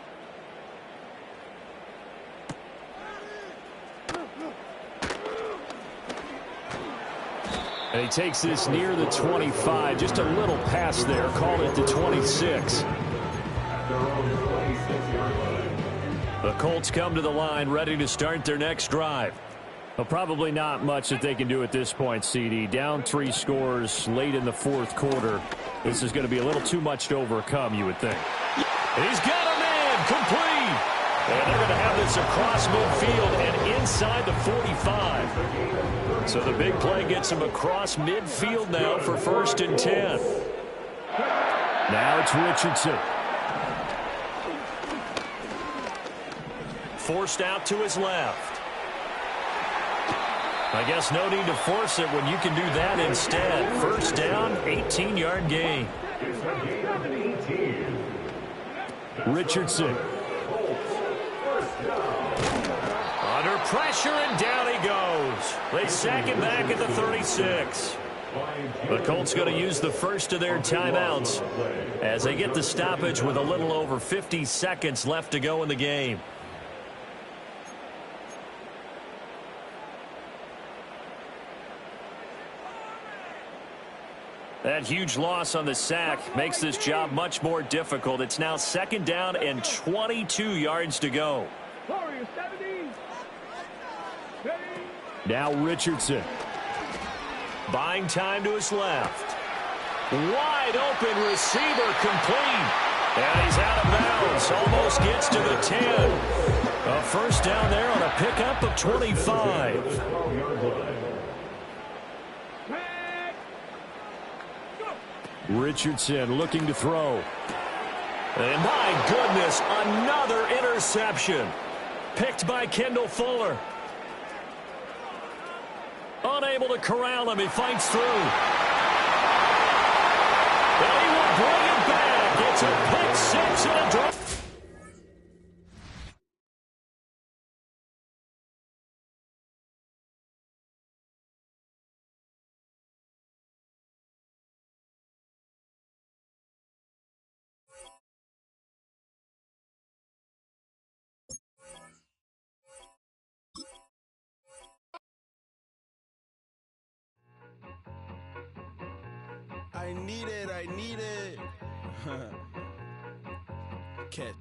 And he takes this near the 25. Just a little pass there. Call it the 26. The Colts come to the line ready to start their next drive. Well, probably not much that they can do at this point, CD. Down 3 scores late in the fourth quarter. This is going to be a little too much to overcome, you would think. He's got him in, complete. And they're going to have this across midfield and inside the 45. So the big play gets him across midfield now for 1st and 10. Now it's Richardson. Forced out to his left. I guess no need to force it when you can do that instead. 1st down, 18-yard gain. Richardson. Under pressure, and down he goes. They sack him back at the 36. The Colts going to use the first of their timeouts as they get the stoppage with a little over 50 seconds left to go in the game. That huge loss on the sack makes this job much more difficult. It's now 2nd down and 22 yards to go. Now Richardson. Buying time to his left. Wide open receiver, complete. And he's out of bounds. Almost gets to the 10. A 1st down there on a pickup of 25. Richardson looking to throw. And my goodness, another interception. Picked by Kendall Fuller. Unable to corral him. He fights through. And he will bring it back. It's a pick 6 and a drop. I need it. Cat.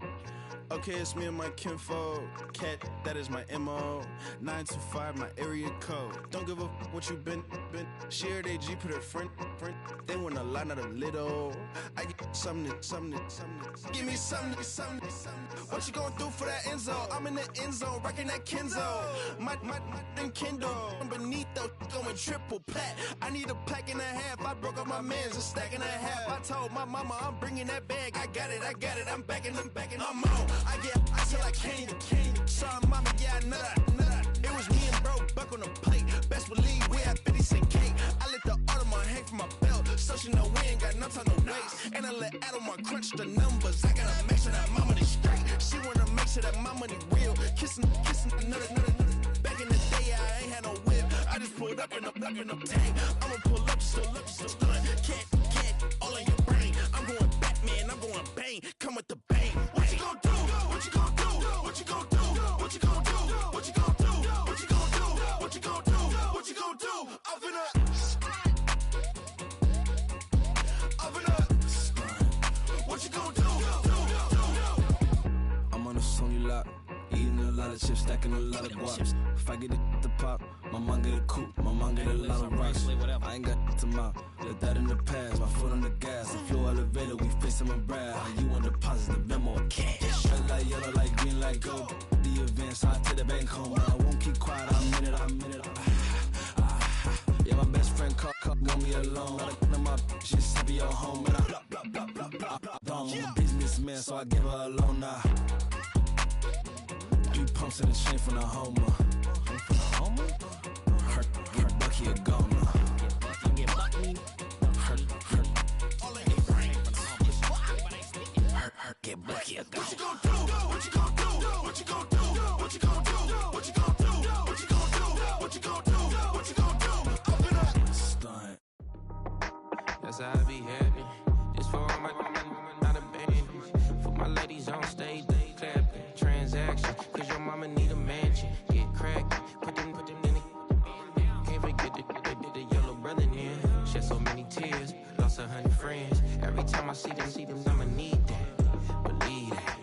Okay, it's me and my kinfolk. Cat, that is my MO. 925, my area code. Don't give a what you been. Shared AG, put her friend. They want a lot, not a little. I get something. Give me something. What you gonna do for that end zone? I'm in the end zone, rocking that Kenzo. My Kindle. Beneath though, going triple plat. I need a pack and a half. I broke up my man's a stack and a half. I told my mama I'm bringing that bag. I got it. I'm backing, I'm on. I till I can't. Sorry, mama, yeah, I nut. It was me and bro, buck on the plate. Best believe we had 50 cent cake. I let the Audemars hang from my belt, so she know we ain't got no time to waste. And I let Audemars crunch the numbers. I gotta make sure that my money straight. She wanna make sure that my money real. Kissing another. Back in the day, I ain't had no whip. I just pulled up in a tank. I'ma pull up, just stun. Cat, all in your brain. I'm going Batman, I'm going bang. Come with the bang. What you gonna do? What you gonna do? What you gonna do? What you gonna do? What you gonna do? What you gonna do? What you gonna do? What you gonna do? I'm finna. What you gonna do? I'm on a Sony lot, eating a lot of chips, stacking a lot of guaps. If I get it to pop, my mom get a coupe, my mom get a lot of rocks. I ain't got to mouth, let that in the past. My foot on the gas, the flow elevator, we facing my brand. How you want deposits, the memo of cash. Red like yellow, like green, like gold. The events, I take the bank home. I won't keep quiet, I'm in it. Yeah, my best friend want me alone. None of my bitches happy at home. And I blah. I'm a businessman, so I give her a loan now. 3 pumps in the chain from the Homer. Her Bucky a goner. Her get Bucky a goner. What you gonna do? What you gonna do? What you gonna do? What you gonna do? What you gonna do? What you gonna do? What you gonna do? What you gonna do? Up in a stunt. That's how I be happy. This for all my not a band. For my ladies on stage, they clapping. Transaction, cause your mama need a mansion. Get crackin', put them in the. Can't forget the yellow brother in. Shed so many tears, lost 100 friends. Every time I see them, I'ma need that. Believe that.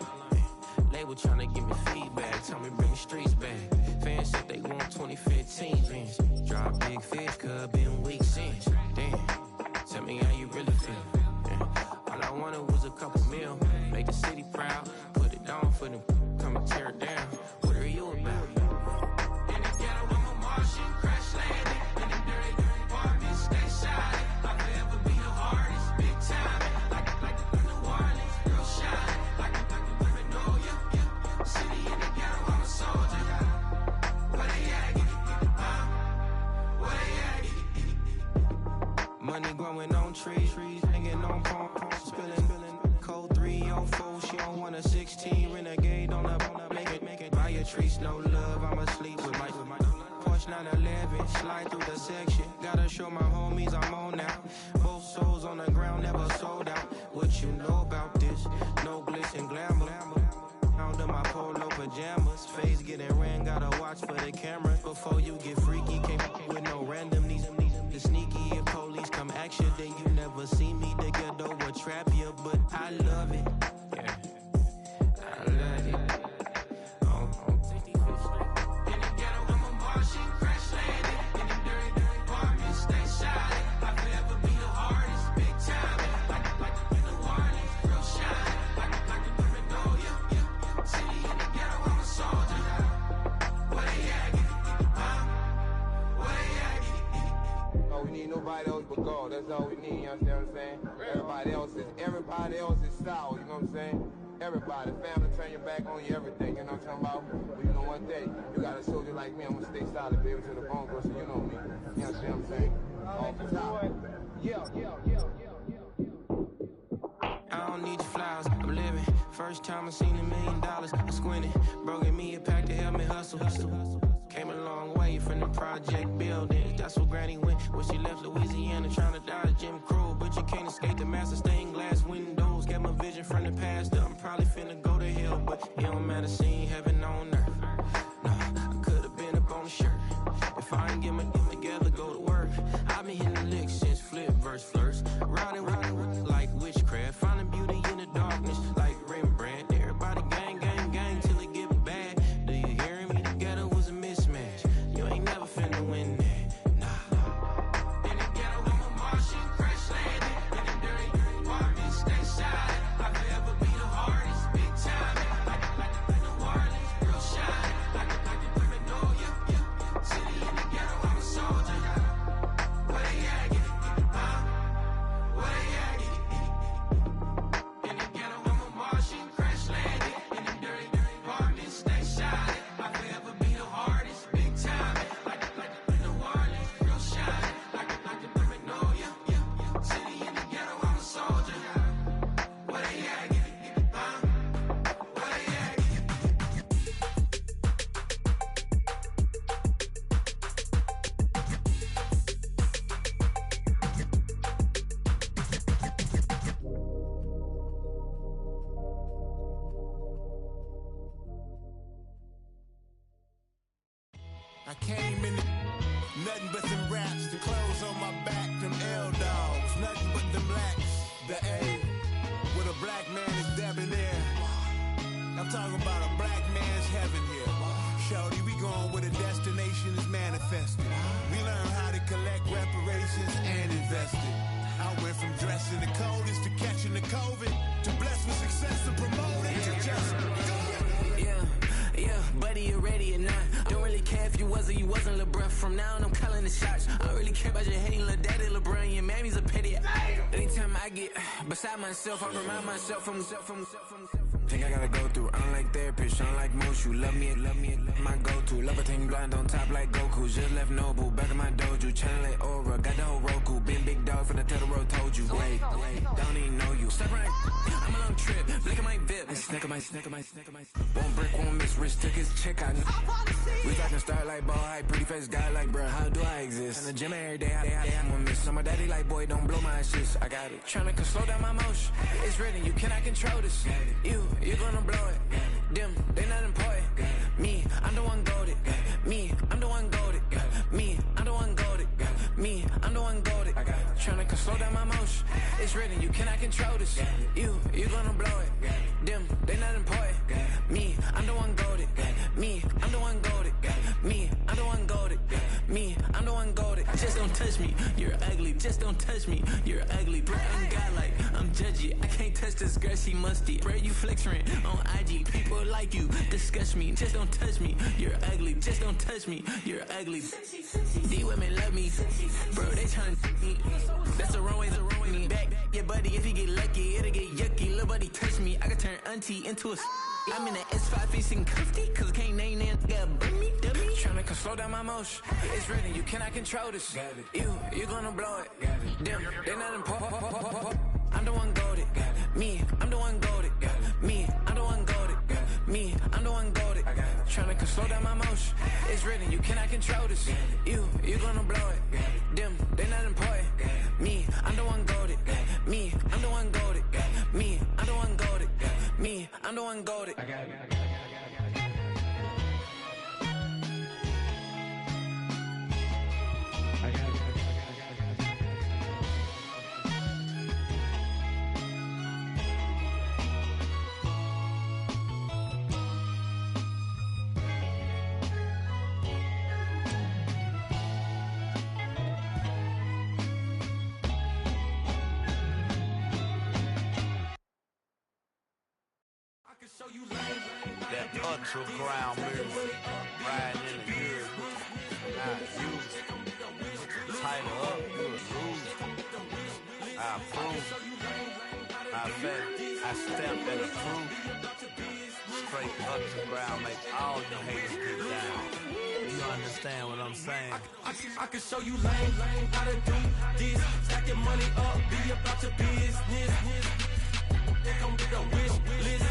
Label tryna give me feedback, tell me bring the streets back. Fans said they want 20 2015 Vince. Drop big fish, cuz been weeks since. Damn, tell me how you really feel. Yeah. All I wanted was a couple mil, make the city proud, put it on for them, come and tear it down. What are you about? In the ghetto, I'm a Martian, crash landing. In the dirty apartment, stay silent. I'll forever be the hardest, big time. Like the New Orleans, real shine. Like the Paranoia, yeah. City in the ghetto, I'm a soldier. Where they at? Where they at? Money growing on trees, hanging on palms, spilling. Code 304, she don't want a 16. Renegade on the make it. Buy a tree, no love, I'ma sleep with my Porsche 911, slide through the section. Gotta show my homies I'm on now. Both souls on the ground, never sold out. What you know about this? No glitz and glamour. Under my polo pajamas, face getting ran, gotta watch for the cameras. Before you get freaky, can't with no random these sneaky. If police come ask you, then you never see me. The ghetto will trap you, but I love it. Yeah, I love it. In the ghetto, I'm a Martian, crash landing. In the dirty apartment, stay silent. I'll forever be the hardest, big time. Like the New Orleans, real shine. Like the Paranoia, yeah. City in the ghetto, I'm a soldier. Where they at? Where they at? Oh, we need nobody else but God. That's all we need, you understand what I'm saying? Everybody else is sour, you know what I'm saying? Everybody, family, turn your back on you, everything, you know what I'm talking about? But you know one day, you got a soldier like me, I'm gonna stay solid, baby, to the bone, bro, so you know me. You understand what I'm saying? Off the top. Yeah. I don't need your flowers, I'm living. First time I seen $1 million, I squinted. Bro gave me a pack to help me hustle. Came a long way from the project buildings. That's where Granny went when she left Louisiana, trying to dodge Jim Crow. But you can't escape the master stained glass windows. Got my vision from the past. I'm probably finna go to hell, but it don't matter, seeing heaven on earth. No, I could've been up on the shirt. If I ain't get my shit together, go to work. I've been hitting the licks since flip verse flirts. Riding like witchcraft, finding beauty in the darkness like Rembrandt. Everybody gang till it get bad. Do you hear me? The ghetto was a mismatch. You ain't never finna win that. Nah. In the ghetto, I'm a Martian, crash landing. In the dirty apartment, stay silent. I'll forever be the hardest, big time. Like the New Orleans, real shine. Like the Paranoia, yeah. City in the ghetto, I'm a soldier. Where they at? Where they at? In the ghetto, I'm a Martian, crash landing. In the dirty apartment, stay silent. I'll forever be the hardest, big time. Like the New Orleans, real shine. Like the Paranoia, yeah. City in the ghetto, I'm a soldier. Where they at? Where they at? I came in nothing but them raps, the clothes on my back, them L-dogs, nothing but them blacks, the A, with a black man is debonair. I'm talking about a black man's heaven here. Shorty, we going where the destination is manifested. We learn how to collect reparations and invest it. I went from dressing the coldest to catching the COVID, to blessed with success to promote it, to just go. Yeah, buddy, you ready or not? Don't really care if you was or you wasn't, lil' bruh. From now on, I'm calling the shots. I don't really care about your hating, lil' daddy, LeBron. Your mammy's a pity. Anytime I get beside myself, I remind myself from think I gotta go through. I don't like therapist, I don't like most. You love me, my go-to. Love a team blind on top like Goku. Just left Noble, back in my dojo. Channel like Aura, got the whole Roku. Been big dog from the Tether Road, told you. Wait, don't even know you. Step right, I'm a long trip. Blick at my VIP. Snack of my. Won't break, won't miss. Rich took his check out. We talking start like ball high, pretty face guy like bruh. How do I exist? In the gym every day, I'm gonna miss. So my daddy like, boy, don't blow my assist. I got it. Tryna slow down my motion. It's written, you cannot control this. You gonna blow it. Them, they not important. Me, I'm the one goated. Me, I'm the one goated. Me, I'm the one goated. Me, I'm the one goated. Tryna slow down my motion. It's written, you cannot control this. You gonna blow it. Them, they not important. Me, I'm the one goated. Me, I'm the one goated. Me, I'm the one goated. touch me. You're ugly, just don't touch me. You're ugly, blind guy like I'm judgy. I can't touch this girl, she musty. Where you flexing on IG? People like you, disgust me. Just don't touch me. You're ugly, just don't touch me. You're ugly. These women love me, bro. They tryna me. That's the wrong way, the wrong way. Back your buddy, if you get lucky, it'll get yucky. Little buddy touch me, I can turn auntie into a. I'm in the S5 facing cuffy, cause I can't name that guy dummy. Tryna come slow down my motion. It's ready, you cannot control this. You gonna blow it. Them, they not important. I'm the one goated. Me, I'm the one goated. Me, I'm the one goated. Me, I'm the one goated. Tryna come slow down my motion. It's ready, you cannot control this. You gonna blow it. Them, they not important. Me, I'm the one goated. Me, I'm the one goated. Me, I'm the one goated. Me, I'm the one goated. That ultra ground music, riding in the good, not used. Tighten up, you a loser. I approve. I bet I stamped and approve. Straight ultra ground, make all you haters get down. You understand what I'm saying? I can show you lame, how to do this. Stack your money up, be about your business. They come with a wish list.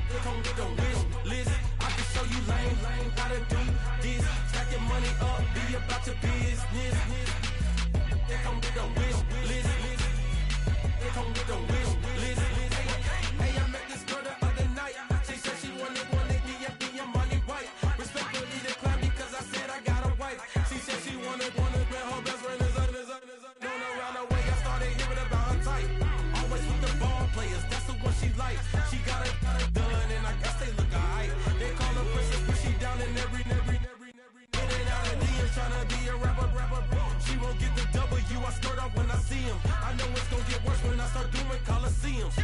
They come with a wish list. I can show you lame, how to do this. Stack your money up, be about your business. They come with a wish list. They come with a wish list. Hey, I met this girl the other night. She said she wanted be a money white. Respectfully declined because I said I got a wife. She said she wanted when her best friend is known around the way. I started hearing about her type. Always with the ball players, that's the one she likes. She got it done, and I guess they look alright. They call her princess, but she down in every. In and out of DMs, tryna be a rapper. She won't get the W, I skirt off when I see him. I know it's gonna get worse when I start doing Coliseums.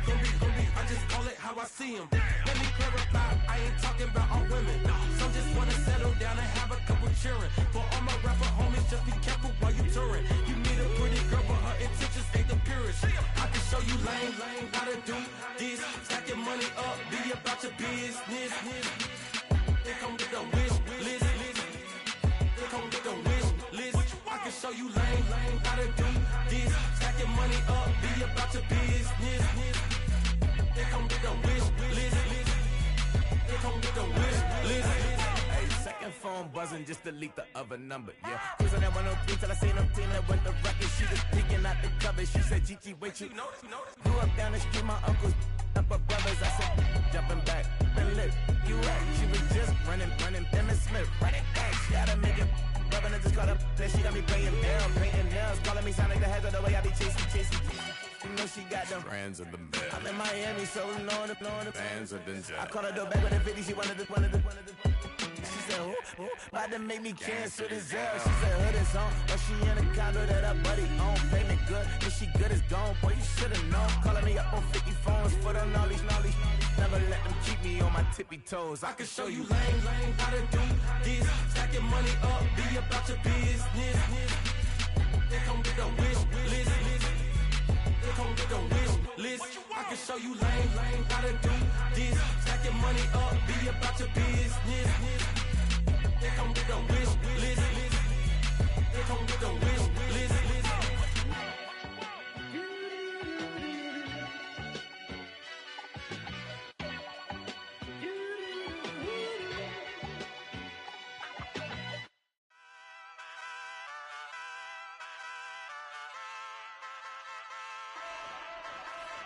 Gonna be, I just call it how I see him. Let me clarify, I ain't talking about all women. Some just wanna settle down and have a couple cheering. For all my rapper homies, just be careful while you touring. You meet a pretty girl, but her intentions ain't the purest. I can show you lame, how to do this. Stack your money up, be about your business. They come with a wish list. They come with a wish list. I can show you lame, how to do this. Stack your money up, be about your business. They come with a wish list. They come with a wish list. Hey, second phone buzzing, just delete the other number, yeah. Cruising at 103 till I seen them team that went the record. She was peeking out the cover. She said, Gigi, wait, you grew up down the street, my uncles up her brothers. I said, jumping back, been lit. You right, she was just running, Emmitt Smith, running back. She gotta make it. Rubbing it, just caught up. Then she got me playing Daryl, painting nails, calling me Sonic the Hedgehog the way I be chasing. You know she got them Brands of the best. I'm in Miami, so blowing the Bands of the I caught her door back with a 50, she wanted the. She said, who? About to make me cancel this L. She said, hood is on, but she in a condo that her buddy own. Payment good, if she good is gone. Boy, you should've known. Calling me up on 50 phones, foot on all these. Never let them keep me on my tippy toes. I can show you lame, how to do this. Stack your money up, be about your business. They come with a wish list. They come with a wish list. I can show you lame, how to do this. Stack your money up, be about your business. They come with a wish list. They come with a wish list.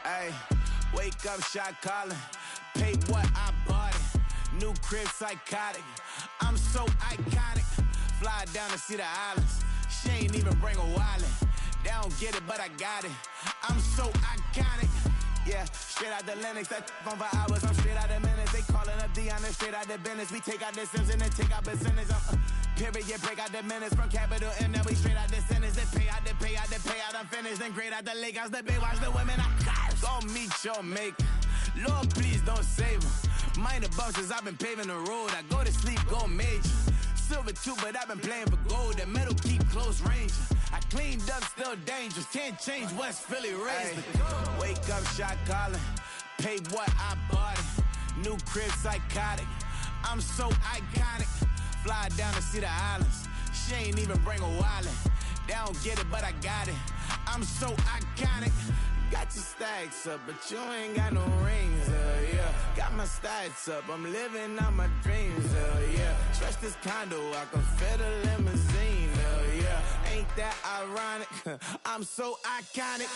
Ay, wake up, shot calling. Pay what I bought it. New crib, psychotic. I'm so iconic. Fly down to see the islands. She ain't even bring a wallet. They don't get it, but I got it. I'm so iconic. Yeah, straight out the Lennox. That phone for hours. I'm straight out the minutes. They calling up Dion, straight out the business. We take out the Sims and then take out percentage. Period, break out the minutes from capital M. Now we straight out the sentence. They pay out, they pay out, they pay out. I'm finished. Then grade out the lake house. The bay watch the women. I curse. Go meet your maker. Lord, please don't save them. Minor bumps as I've been paving the road. I go to sleep, go major. Silver too, but I've been playing for gold. The metal keep close range. I cleaned up, still dangerous. Can't change West Philly raised. Wake up, shot calling. Pay what I bought it. New crib, psychotic. I'm so iconic. Fly down to see the islands. She ain't even bring a wallet. They don't get it, but I got it. I'm so iconic. Got your stacks up, but you ain't got no rings, yeah. Got my stats up, I'm living out my dreams, yeah. Stretch this condo, I can fit a limousine, yeah. Ain't that ironic? I'm so iconic.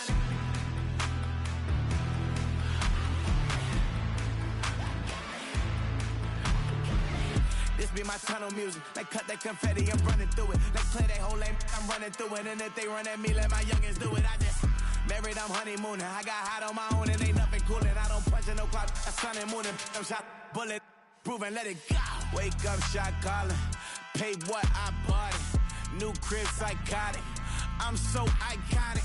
This be my tunnel music. They cut that confetti, I'm running through it. They play that whole lane, I'm running through it. And if they run at me, let my youngins do it. I just married, I'm honeymooning. I got hot on my own and ain't nothing coolin'. I don't punch in no clock, I sun and moonin'. I'm shot, bullet, proven, let it go. Wake up, shot calling. Pay what I bought it. New crib, psychotic. I'm so iconic.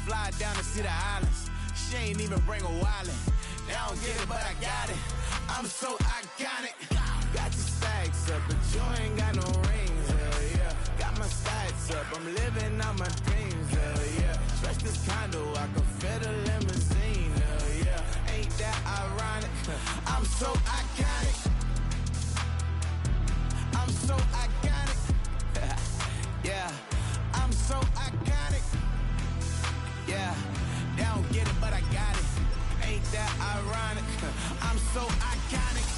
Fly down to see the islands. She ain't even bring a wallet. They don't get it, but I got it. I'm so iconic. Got your stacks up, but you ain't got no rings, yeah. Got my stats up, I'm living out my dreams, yeah. Stretch this condo, I can fit a limousine, yeah. Ain't that ironic? I'm so iconic. I'm so iconic. Yeah, I'm so iconic. Yeah, they don't get it, but I got it. Ain't that ironic? I'm so iconic.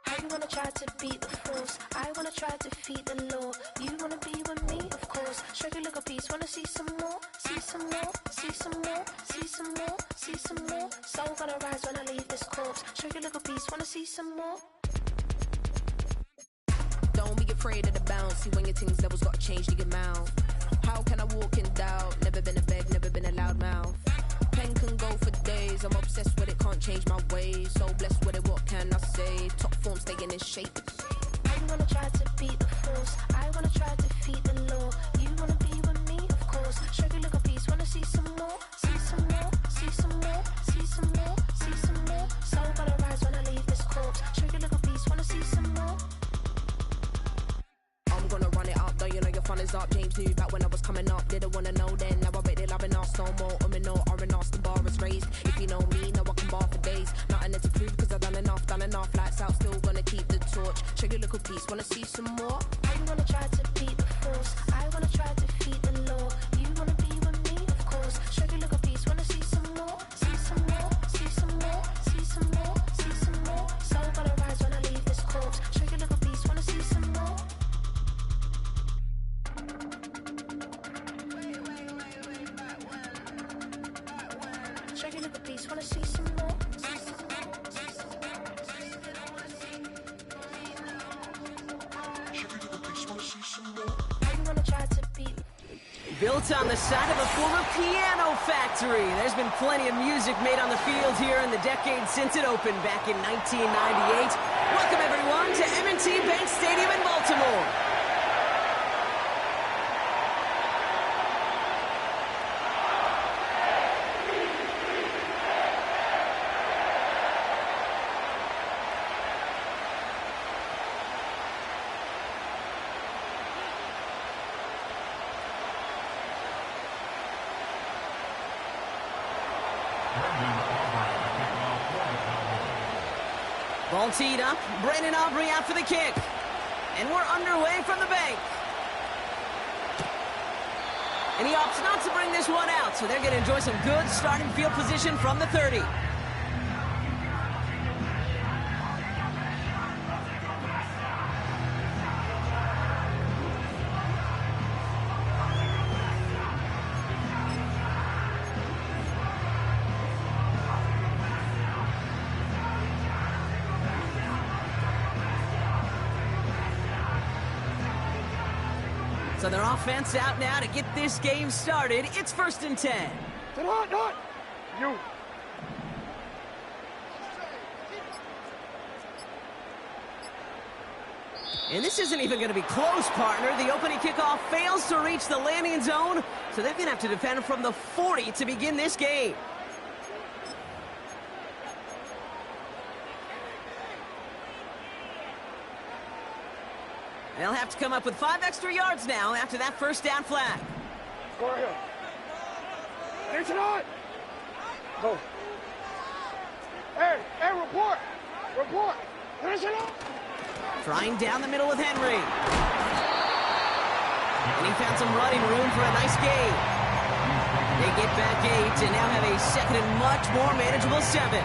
I wanna try to beat the force. I wanna try to defeat the law. You wanna be with me, of course. Show you look a piece. Wanna see some more? See some more? See some more? See some more? See some more? Soul gonna rise when I leave this corpse. Show you look a piece. Wanna see some more? Don't be afraid of the bounce. See when your things levels gotta change to your mouth. How can I walk in doubt? Never been a beg, never been a loud mouth. Pen can go for days. I'm obsessed with it, can't change my ways. So blessed with it, what can I say? Top form staying in shape. I wanna try to beat the force. I wanna try to defeat the law. You wanna be with me, of course. Show you look a piece. Wanna see some more? See some more? See some more? See some more? See some more? Soul gonna rise when I leave this corpse. Show you look a piece. Wanna see some more? I'm gonna run it up, though you know your fun is up. James knew back when I was coming up, didn't wanna know then. Now I bet they loving us no more. No R&R's, the bar is raised. If you know me, now I can bar for days. Nothing to prove, cause I've done enough. Lights out, still gonna keep the torch. Show you little piece, wanna see some more? I wanna try to beat the force. I wanna try to defeat the law. You wanna be with me, of course. Show you look a piece, wanna see some more? See some more? See some more? See some more? See some more? Soul gonna rise when I leave this corpse. Show you look a piece, wanna see some more? Show you look a piece, wanna see some more? Built on the side of a former piano factory, there's been plenty of music made on the field here in the decade since it opened back in 1998. Welcome everyone to M&T Bank Stadium in Baltimore. Ball teed up, Brandon Aubrey out for the kick. And we're underway from the bank. And he opts not to bring this one out, so they're going to enjoy some good starting field position from the 30. So their offense out now to get this game started. It's 1st and 10. You. And this isn't even going to be close, partner. The opening kickoff fails to reach the landing zone, so they're going to have to defend from the 40 to begin this game. They'll have to come up with 5 extra yards now after that first down flag. Go ahead. It's not. Go. Hey, report. Report. Finish it up. Trying down the middle with Henry. And he found some running room for a nice gain. They get back 8 and now have a second and much more manageable 7.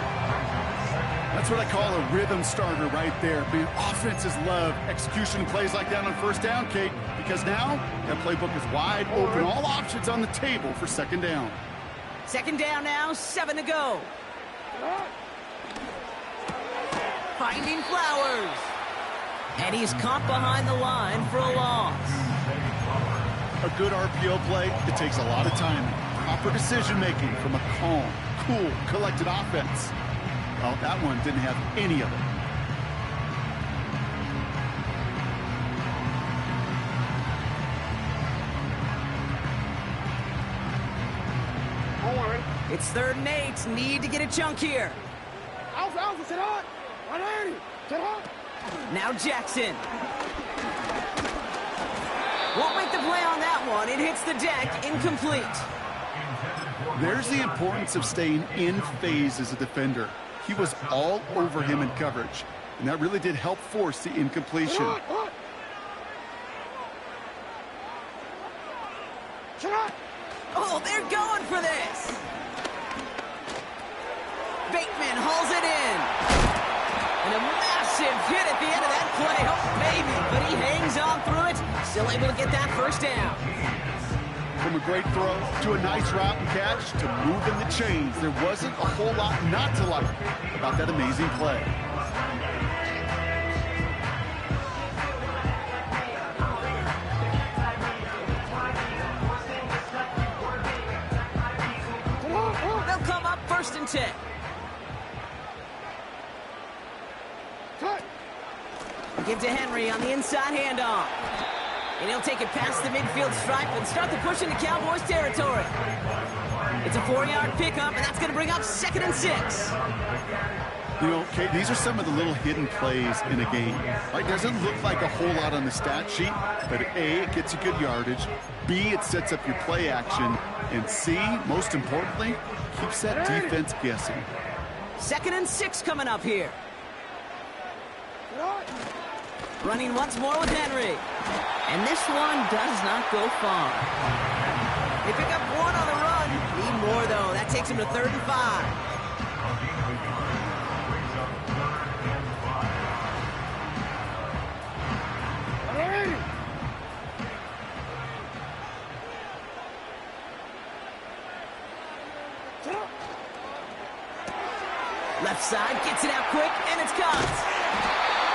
That's what I call a rhythm starter right there. The offenses love execution plays like that on first down, Kate, because now that playbook is wide open. All options on the table for second down. Second down now, 7 to go. Finding Flowers. And he's caught behind the line for a loss. A good RPO play, it takes a lot of timing. Proper decision-making from a calm, cool, collected offense. Well, that one didn't have any of it. It's 3rd and 8. Need to get a chunk here. Now Jackson. Won't make the play on that one. It hits the deck. Incomplete. There's the importance of staying in phase as a defender. He was all over him in coverage, and that really did help force the incompletion. Oh, they're going for this. Bateman hauls it in. And a massive hit at the end of that play. Oh, baby. But he hangs on through it. Still able to get that first down. From a great throw to a nice route and catch to moving the chains, there wasn't a whole lot not to like about that amazing play. They'll come up 1st and 10. Give to Henry on the inside handoff. And he'll take it past the midfield stripe and start the push into Cowboys territory. It's a 4-yard pickup, and that's going to bring up 2nd and 6. You know, Kate, these are some of the little hidden plays in a game. Right? Doesn't look like a whole lot on the stat sheet, but A, it gets you good yardage. B, it sets up your play action. And C, most importantly, keeps that defense guessing. 2nd and 6 coming up here. Running once more with Henry. And this one does not go far. They pick up 1 on the run. Need more, though. That takes him to 3rd and 5. Left side, gets it out quick, and it's caught.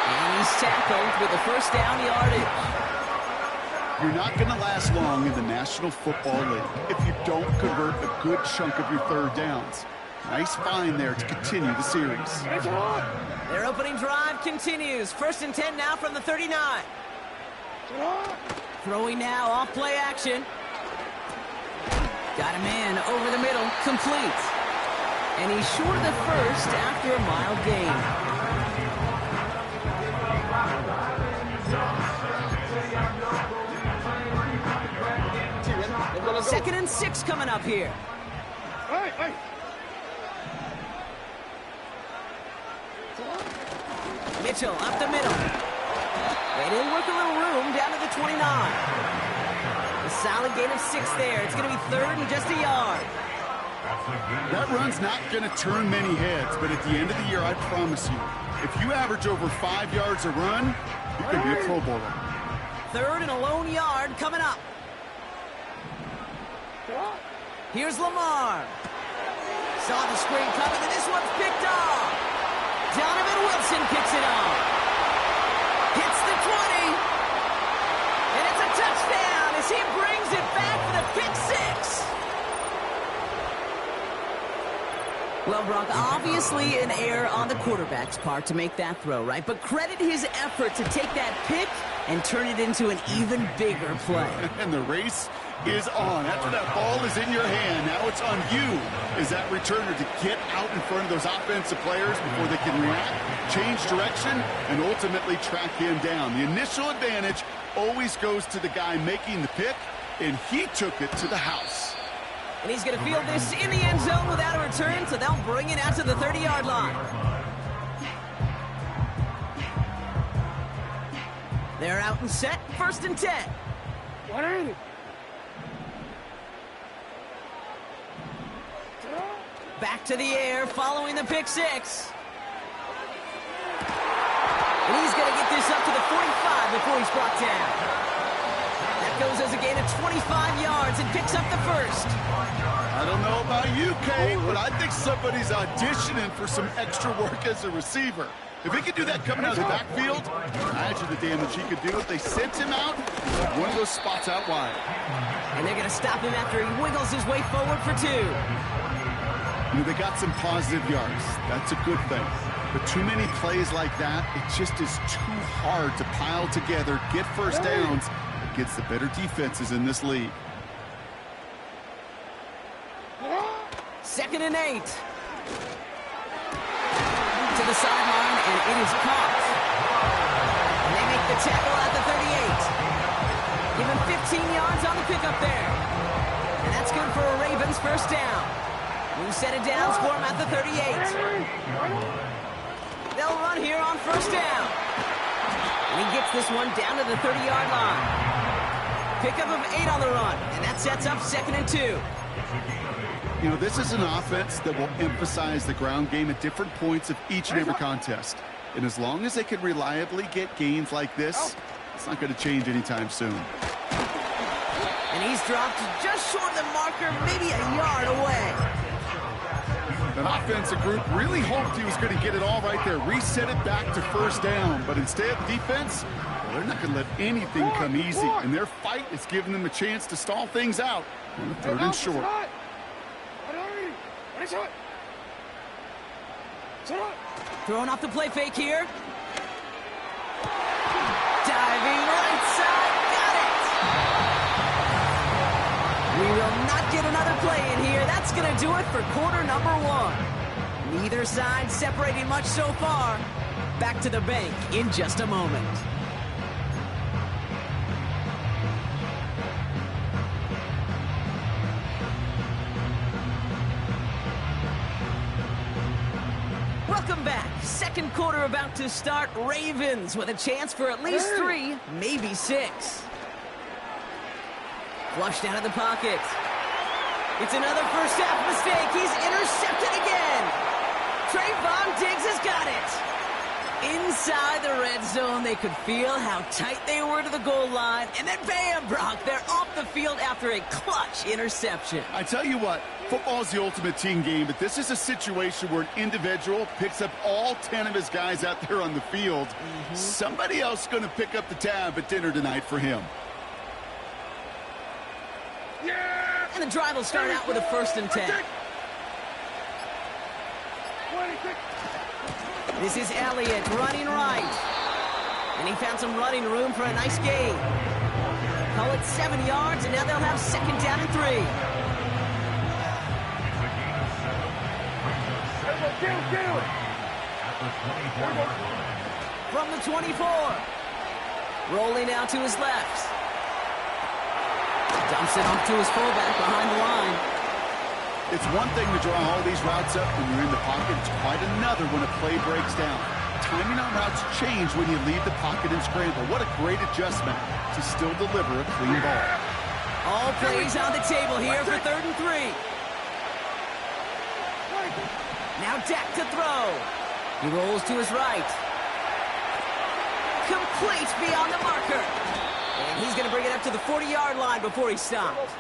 And he's tackled with the first down yardage. You're not going to last long in the National Football League if you don't convert a good chunk of your 3rd downs. Nice find there to continue the series. Their opening drive continues. 1st and 10 now from the 39. Throwing now off play action. Got him in over the middle, complete. And he's short of the first after a mild gain. 2nd and 6 coming up here. Mitchell up the middle. They didn't work a little room down to the 29. A solid gain of 6 there. It's going to be 3rd and just a yard. That run's not going to turn many heads, but at the end of the year, I promise you, if you average over 5 yards a run, you can be a Pro Bowler. 3rd and a lone yard coming up. Here's Lamar. Saw the screen coming, and this one's picked off. Donovan Wilson picks it off. Hits the 20. And it's a touchdown as Well, Brock, obviously an error on the quarterback's part to make that throw, right? But credit his effort to take that pick and turn it into an even bigger play. And the race is on. After that ball is in your hand, now it's on you as that returner to get out in front of those offensive players before they can react, change direction, and ultimately track him down. The initial advantage always goes to the guy making the pick, and he took it to the house. And he's going to field this in the end zone without a return, so they'll bring it out to the 30-yard line. They're out and set, 1st and 10. 180. Back to the air, following the pick 6. And he's going to get this up to the 45 before he's brought down. That goes as a gain of 25 yards and picks up the 1st. I don't know about you, Kate, but I think somebody's auditioning for some extra work as a receiver. If he could do that coming out of the backfield, imagine the damage he could do if they sent him out one of those spots out wide. And they're going to stop him after he wiggles his way forward for 2. You know, they got some positive yards. That's a good thing. But too many plays like that, it just is too hard to pile together, get first downs against the better defenses in this league. 2nd and 8. To the sideline, and it is caught. And they make the tackle at the 38. Give him 15 yards on the pickup there. And that's good for a Ravens 1st down. New set of downs for him at the 38. They'll run here on 1st down. And he gets this one down to the 30-yard line. Pickup of 8 on the run, and that sets up 2nd and 2. You know, this is an offense that will emphasize the ground game at different points of each and every contest. And as long as they can reliably get gains like this, it's not going to change anytime soon. And he's dropped just short of the marker, maybe a yard away. That offensive group really hoped he was going to get it all right there, reset it back to 1st down. But instead, the defense, well, they're not going to let anything come easy. And their fight is giving them a chance to stall things out on the 3rd and short. Throwing off the play fake here. Diving right side, got it! We will not get another play in here. That's going to do it for quarter number 1. Neither side separating much so far. Back to the bank in just a moment. Welcome back. 2nd quarter about to start. Ravens with a chance for at least 3, maybe 6. Flushed out of the pocket. It's another 1st half mistake. He's intercepted again. Trayvon Diggs has got it. Inside the red zone, they could feel how tight they were to the goal line. And then bam, Brock, they're off the field after a clutch interception. I tell you what, football is the ultimate team game, but this is a situation where an individual picks up all 10 of his guys out there on the field. Somebody else is going to pick up the tab at dinner tonight for him. And the drive will start out with a 1st and 10. This is Elliott running right. And he found some running room for a nice gain. Call it 7 yards, and now they'll have 2nd down and 3. From the 24. Rolling out to his left. Dumps it off to his fullback behind the line. It's one thing to draw all these routes up when you're in the pocket. It's quite another when a play breaks down. Timing on routes change when you leave the pocket and scramble. What a great adjustment to still deliver a clean ball. All plays on the table here for 3rd and 3. Now Dak to throw. He rolls to his right. Complete beyond the marker. And he's going to bring it up to the 40-yard line before he stops.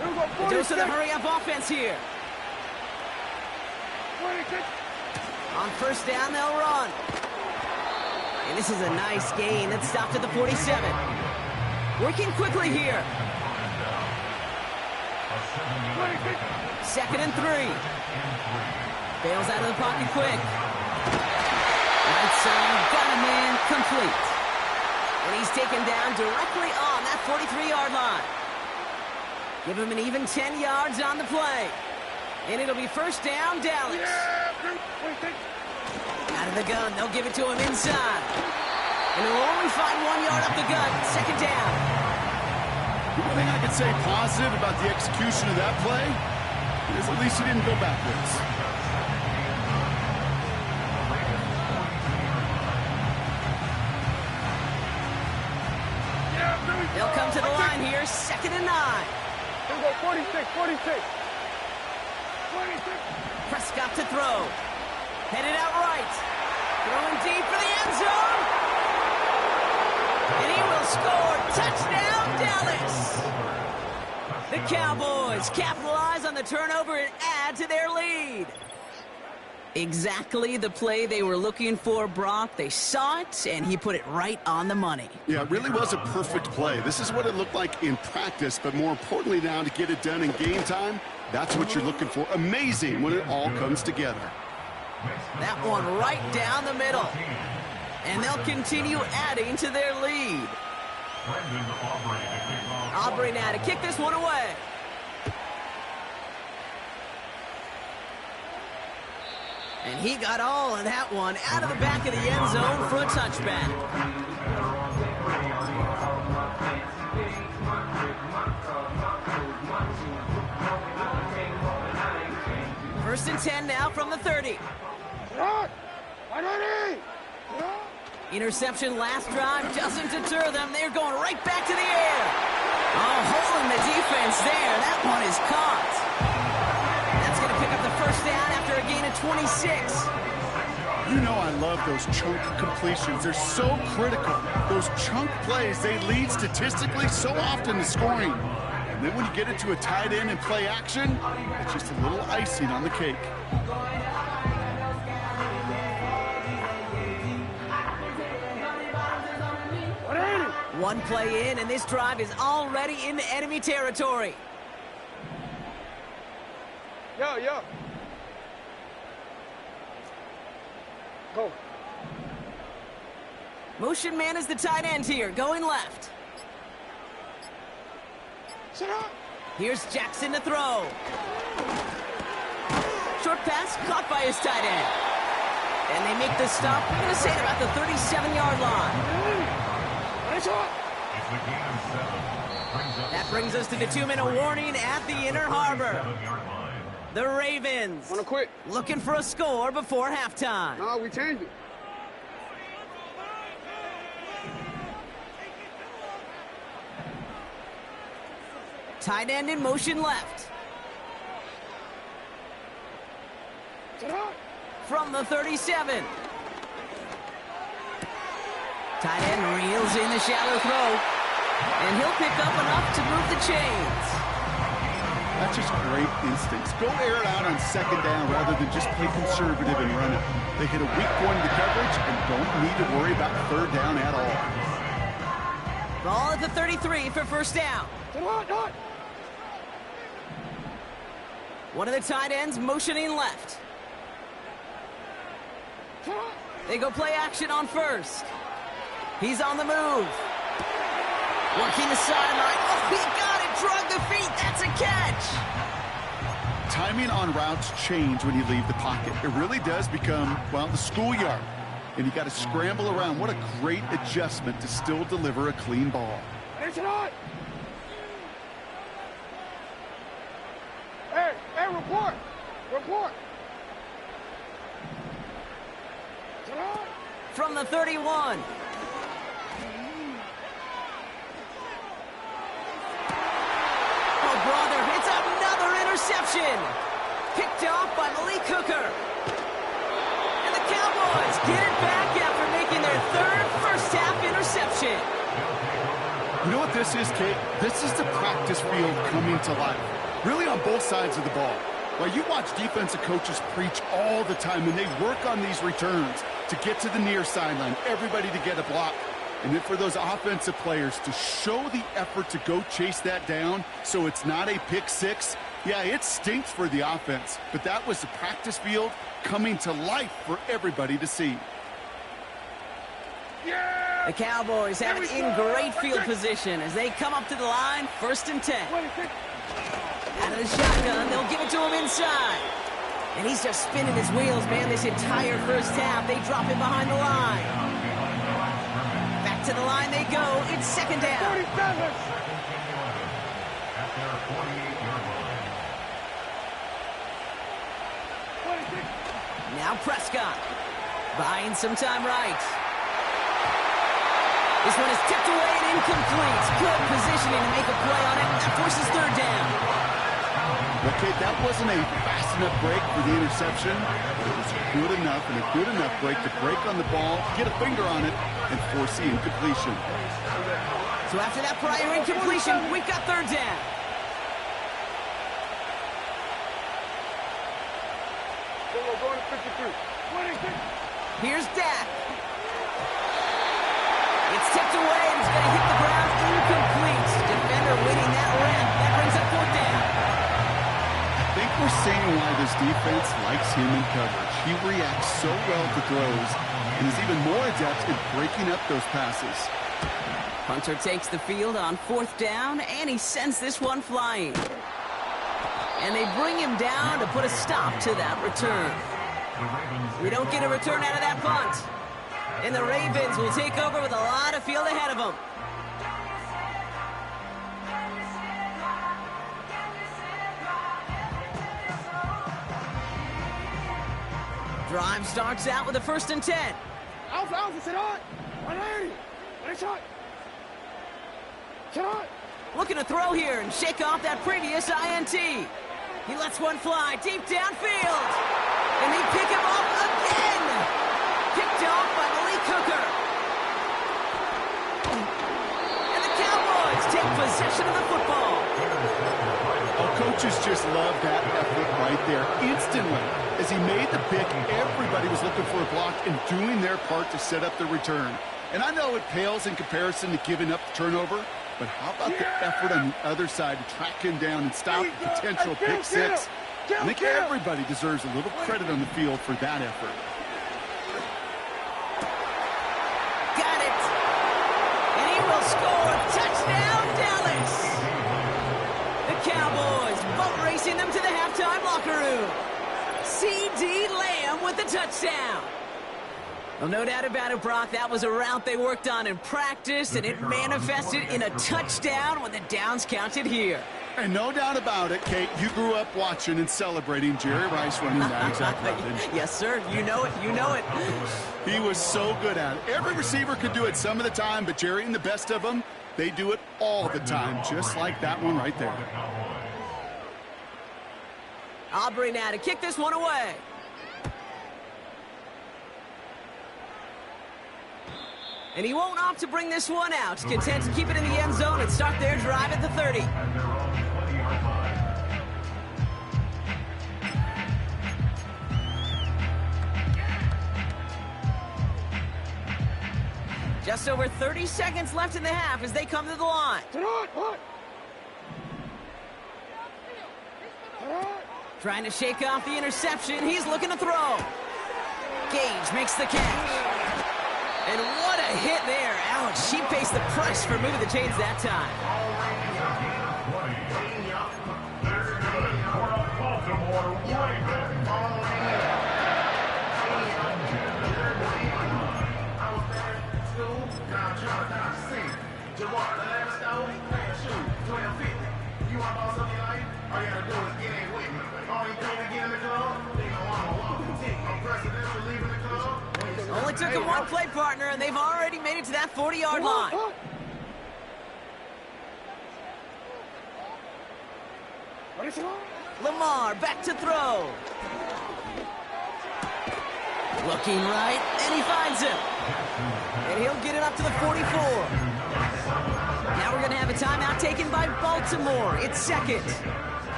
A dose of the hurry-up offense here. On 1st down, they'll run. And this is a nice gain. That's stopped at the 47. Working quickly here. 2nd and 3. Bails out of the pocket quick. Right side, got a man, complete. And he's taken down directly on that 43-yard line. Give him an even 10 yards on the play. And it'll be first down, Dallas. Out of the gun, they'll give it to him inside. And he'll only find 1 yard up the gut, second down. The one thing I could say positive about the execution of that play is at least he didn't go backwards. They'll come to the line here, 2nd and 9. Here we go, 46, 46. 46. Prescott to throw. Headed out right. Throwing deep for the end zone. And he will score. Touchdown, Dallas. The Cowboys capitalize on the turnover and add to their lead. Exactly the play they were looking for, Brock. They saw it, and he put it right on the money. Yeah, it really was a perfect play. This is what it looked like in practice, but more importantly now to get it done in game time, that's what you're looking for. Amazing when it all comes together. That one right down the middle. And they'll continue adding to their lead. Aubrey now to kick this one away. And he got all of that one out of the back of the end zone for a touchback. First and 10 now from the 30. Interception last drive doesn't deter them. They're going right back to the air. Oh, holding the defense there. That one is caught. That's going to pick up the first down after a gain of 26. You know I love those chunk completions. They're so critical. Those chunk plays, they lead statistically so often to scoring. And then when you get it to a tight end and play action, it's just a little icing on the cake. One play in, and this drive is already into enemy territory. Yo. Go. Motion man is the tight end here, going left. Sit up. Here's Jackson to throw. Short pass caught by his tight end. And they make the stop, I'm going to say at about the 37-yard line. That brings us to the 2-minute warning at the Inner Harbor. The Ravens Wanna quit? looking for a score before halftime. No, we changed it. Tight end in motion left. From the 37. Tight end reels in the shallow throw. And he'll pick up enough to move the chains. That's just great instincts. Go air it out on second down rather than just play conservative and run it. They hit a weak one to coverage and don't need to worry about third down at all. Ball at the 33 for first down. One of the tight ends motioning left. They go play action on first. He's on the move. Working the sideline. Oh, he got it. Drug the feet. That's a catch. Timing on routes change when you leave the pocket. It really does become, well, the schoolyard. And you got to scramble around. What a great adjustment to still deliver a clean ball. Hey, report. From the 31. Oh, brother, it's another interception. Picked off by Malik Hooker. And the Cowboys get it back after making their third first-half interception. You know what this is, Kate? This is the practice field coming to life. Really on both sides of the ball. Well, you watch defensive coaches preach all the time, and they work on these returns to get to the near sideline, everybody to get a block. And then for those offensive players to show the effort to go chase that down so it's not a pick six, Yeah, it stinks for the offense, but that was the practice field coming to life for everybody to see. The Cowboys have it in great field position as they come up to the line, 1st and 10. Out of the shotgun, they'll give it to him inside. And he's just spinning his wheels, man, this entire first half. They drop him behind the line. Back to the line they go. It's 2nd down. Now Prescott buying some time right. This one is tipped away and incomplete. Good positioning to make a play on it. That forces 3rd down. Okay, that wasn't a fast enough break for the interception, but it was good enough and a good enough break to break on the ball, get a finger on it, and force the incompletion. So after that prior incompletion, we've got 3rd down. Going to 53. Here's Dak. It's tipped away and it's going to hit the ground incomplete. Defender winning that rep. That brings up 4th down. I think we're seeing why this defense likes him in coverage. He reacts so well to throws and is even more adept at breaking up those passes. Hunter takes the field on 4th down, and he sends this one flying. And they bring him down to put a stop to that return. We don't get a return out of that punt. And the Ravens will take over with a lot of field ahead of them. Drive starts out with a 1st and 10. Looking to throw here and shake off that previous INT. He lets one fly deep downfield. And they pick him off again. Picked off by Malik Hooker. And the Cowboys take possession of the football. Oh, coaches just love that effort right there. Instantly, as he made the pick, everybody was looking for a block and doing their part to set up the return. And I know it pales in comparison to giving up the turnover, but how about the effort on the other side to track him down and stop the potential pick six? I think everybody deserves a little credit on the field for that effort. Got it. And he will score. Touchdown, Dallas. The Cowboys boat racing them to the halftime locker room. C.D. Lamb with the touchdown. Well, no doubt about it, Brock. That was a route they worked on in practice, and it manifested in a touchdown when the downs counted here. And no doubt about it, Kate, you grew up watching and celebrating Jerry Rice running that exact route, didn't you? Yes, sir. You know it. You know it. He was so good at it. Every receiver could do it some of the time, but Jerry and the best of them, they do it all the time, just like that one right there. Aubrey now to kick this one away. And he won't opt to bring this one out. Content to keep it in the end zone and start their drive at the 30. Just over 30 seconds left in the half as they come to the line. Trying to shake off the interception. He's looking to throw. Gage makes the catch. And what a hit there. Ouch, she faced the press for moving the chains that time. Only took him one play, partner, and they've already made it to that 40-yard line. Lamar back to throw. Looking right, and he finds him. And he'll get it up to the 44. Now we're going to have a timeout taken by Baltimore. It's second.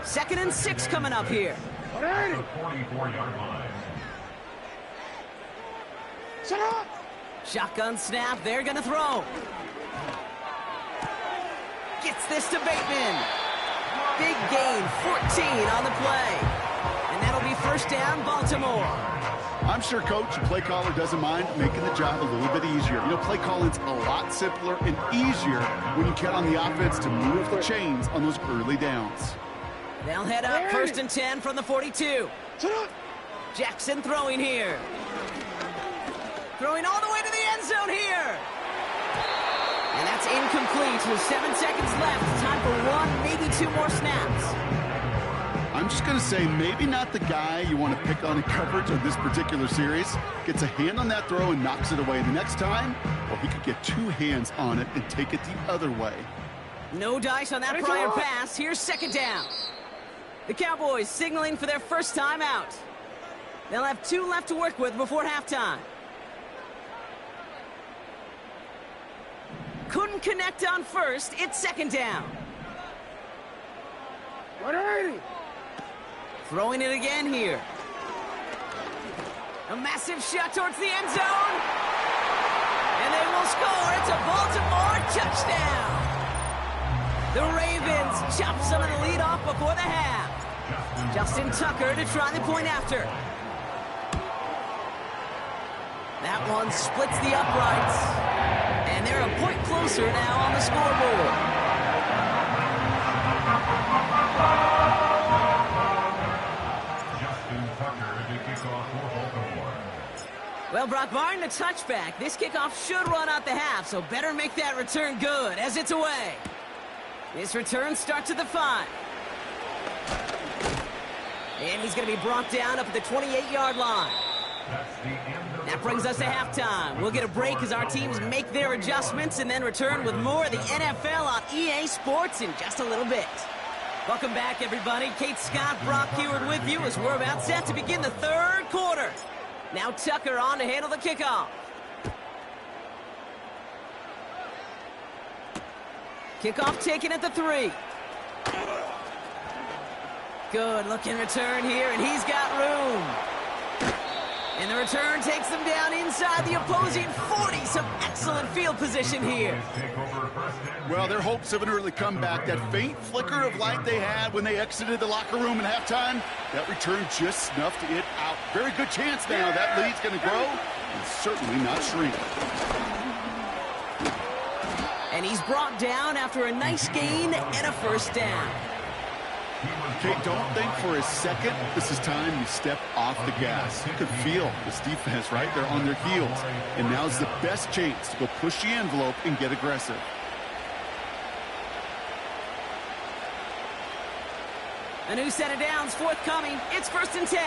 2nd and 6 coming up here. 44-yard line. Shotgun snap, they're gonna throw. Gets this to Bateman. Big gain, 14 on the play. And that'll be first down, Baltimore. I'm sure coach and play caller doesn't mind making the job a little bit easier. You know, play calling's a lot simpler and easier when you count on the offense to move the chains on those early downs. They'll head up first and 10 from the 42. Jackson throwing here. Throwing all the way to the end zone here. And that's incomplete with 7 seconds left. Time for one, maybe two more snaps. I'm just going to say maybe not the guy you want to pick on in coverage of this particular series. Gets a hand on that throw and knocks it away. The next time, well, he could get two hands on it and take it the other way. No dice on that prior pass. Here's second down. The Cowboys signaling for their first time out. They'll have 2 left to work with before halftime. Couldn't connect on first. It's second down. 180. Throwing it again here. A massive shot towards the end zone. And they will score. It's a Baltimore touchdown. The Ravens chop some of the lead off before the half. Justin Tucker to try the point after. That one splits the uprights. And they're a point closer now on the scoreboard. Justin Tucker to kick off for Baltimore. Well, Brock Barton, the touchback. This kickoff should run out the half, so better make that return good as it's away. This return starts at the 5. And he's going to be brought down up at the 28-yard line. That brings us to halftime. We'll get a break as our teams make their adjustments and then return with more of the NFL on EA Sports in just a little bit. Welcome back, everybody. Kate Scott, Brock Heward with you as we're about set to begin the third quarter. Now Tucker on to handle the kickoff. Kickoff taken at the 3. Good looking return here, and he's got room. And the return takes them down inside the opposing 40. Some excellent field position here. Well, their hopes of an early comeback, that faint flicker of light they had when they exited the locker room at halftime, that return just snuffed it out. Very good chance now that lead's going to grow and certainly not shrink. And he's brought down after a nice gain and a first down. Okay, don't think for a second this is time you step off the gas. You can feel this defense, right? They're on their heels. And now's the best chance to go push the envelope and get aggressive. A new set of downs forthcoming. It's first and 10.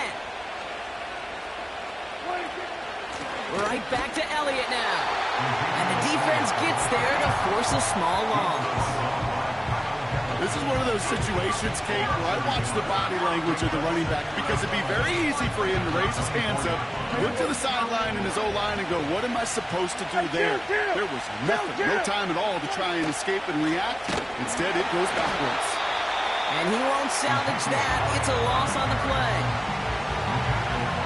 Right back to Elliott now. And the defense gets there to force a small loss. This is one of those situations, Kate, where I watch the body language of the running back because it'd be very easy for him to raise his hands up, look to the sideline and his O-line and go, what am I supposed to do there? There was nothing, no time at all to try and escape and react. Instead, it goes backwards. And he won't salvage that. It's a loss on the play.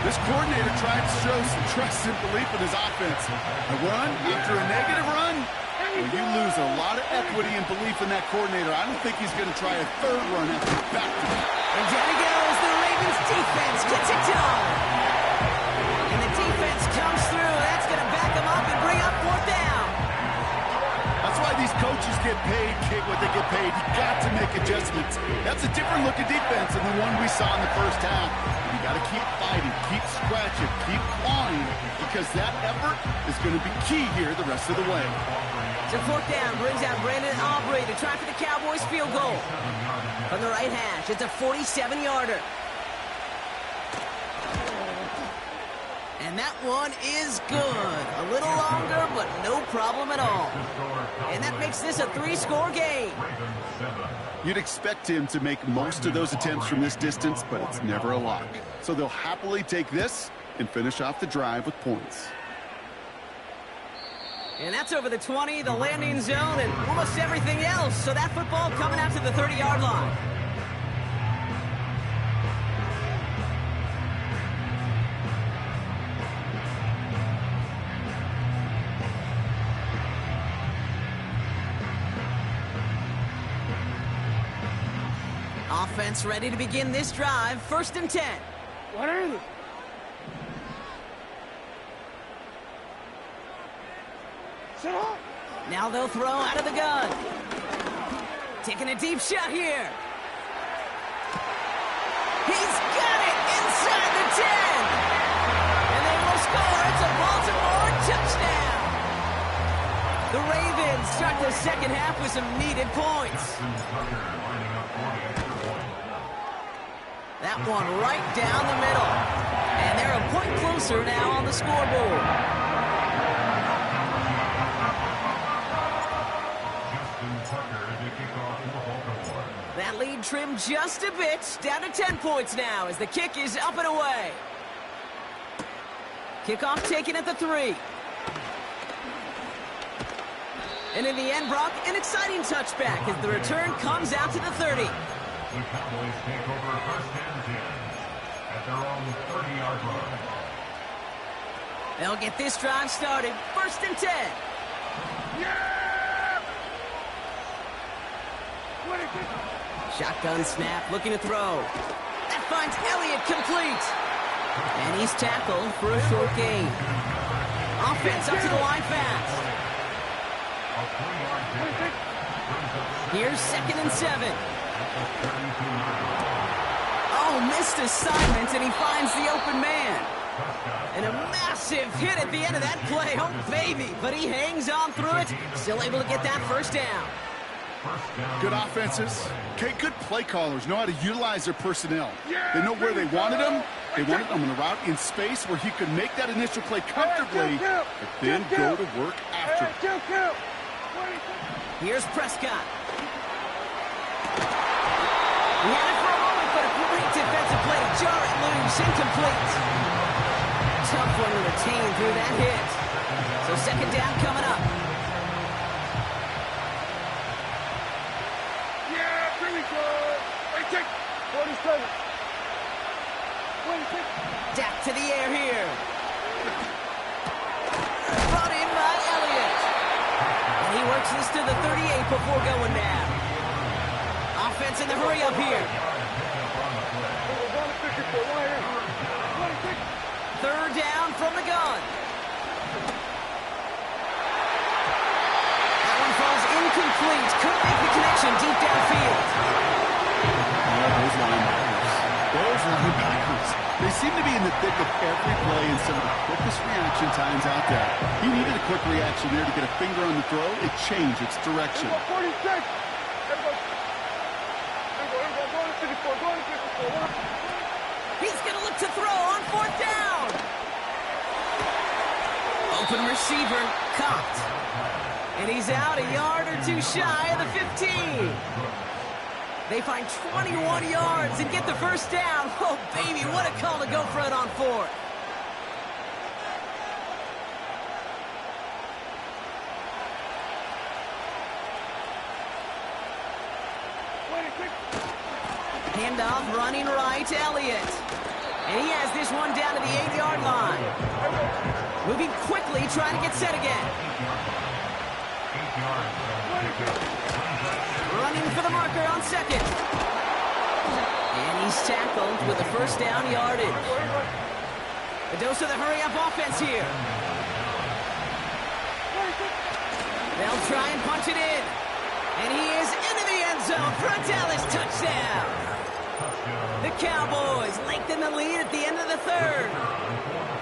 This coordinator tried to show some trust and belief in his offense. A run after a negative run? Well, you lose a lot of equity and belief in that coordinator. I don't think he's going to try a third run after back to back. And down he goes. The Ravens defense gets it done. And the defense comes through. That's going to back him up and bring up fourth down. That's why these coaches get paid, Kate, what they get paid. You got to make adjustments. That's a different look at defense than the one we saw in the first half. You got to keep fighting, keep scratching, keep clawing, because that effort is going to be key here the rest of the way. So fourth down brings out Brandon Aubrey to try for the Cowboys field goal. From the right hash, it's a 47-yarder. And that one is good. A little longer, but no problem at all. And that makes this a 3-score game. You'd expect him to make most of those attempts from this distance, but it's never a lock. So they'll happily take this and finish off the drive with points. And that's over the 20, the landing zone, and almost everything else. So that football coming out to the 30-yard line. Offense ready to begin this drive. 1st and 10. What are you? Now they'll throw out of the gun. Taking a deep shot here. He's got it inside the 10. And they will score. It's a Baltimore touchdown. The Ravens start the second half with some needed points. That one right down the middle. And they're a point closer now on the scoreboard. That lead trimmed just a bit, down to 10 points now as the kick is up and away. Kickoff taken at the 3. And in the end, Brock, an exciting touchback as the return comes out to the 30. The Cowboys take over 1st and 10 at their own 30-yard line. They'll get this drive started. 1st and 10. Shotgun snap, looking to throw. That finds Elliott complete. And he's tackled for a short gain. Offense up to the line fast. Here's 2nd and 7. Oh, missed assignment, and he finds the open man. And a massive hit at the end of that play. Oh, baby. But he hangs on through it. Still able to get that 1st down. Good offenses. Okay, good play callers know how to utilize their personnel. They know where they wanted them. They wanted them on a route in space where he could make that initial play comfortably, but then go to work after. Here's Prescott. He had it for a moment, but a great defensive play to jar it loose. Incomplete. Tough one to retain through that hit. So 2nd down coming up. Dak to the air here. Brought in by Elliott. And he works this to the 38 before going down. Offense in the hurry up here. 3rd down from the gun. That one falls incomplete. Couldn't make the connection deep downfield. Those linebackers, they seem to be in the thick of every play and some of the quickest reaction times out there. He needed a quick reaction there to get a finger on the throw. It changed its direction. He's going to look to throw on 4th down. Open receiver, caught. And he's out a yard or 2 shy of the 15. They find 21 yards and get the 1st down. Oh, baby, what a call to go for it on 4th. Handoff running right, Elliott. And he has this one down to the 8-yard line. Moving quickly, trying to get set again. Running for the marker on 2nd. And he's tackled with the 1st down yardage. A dose of the hurry-up offense here. They'll try and punch it in. And he is into the end zone for a Dallas touchdown. The Cowboys lengthen the lead at the end of the 3rd.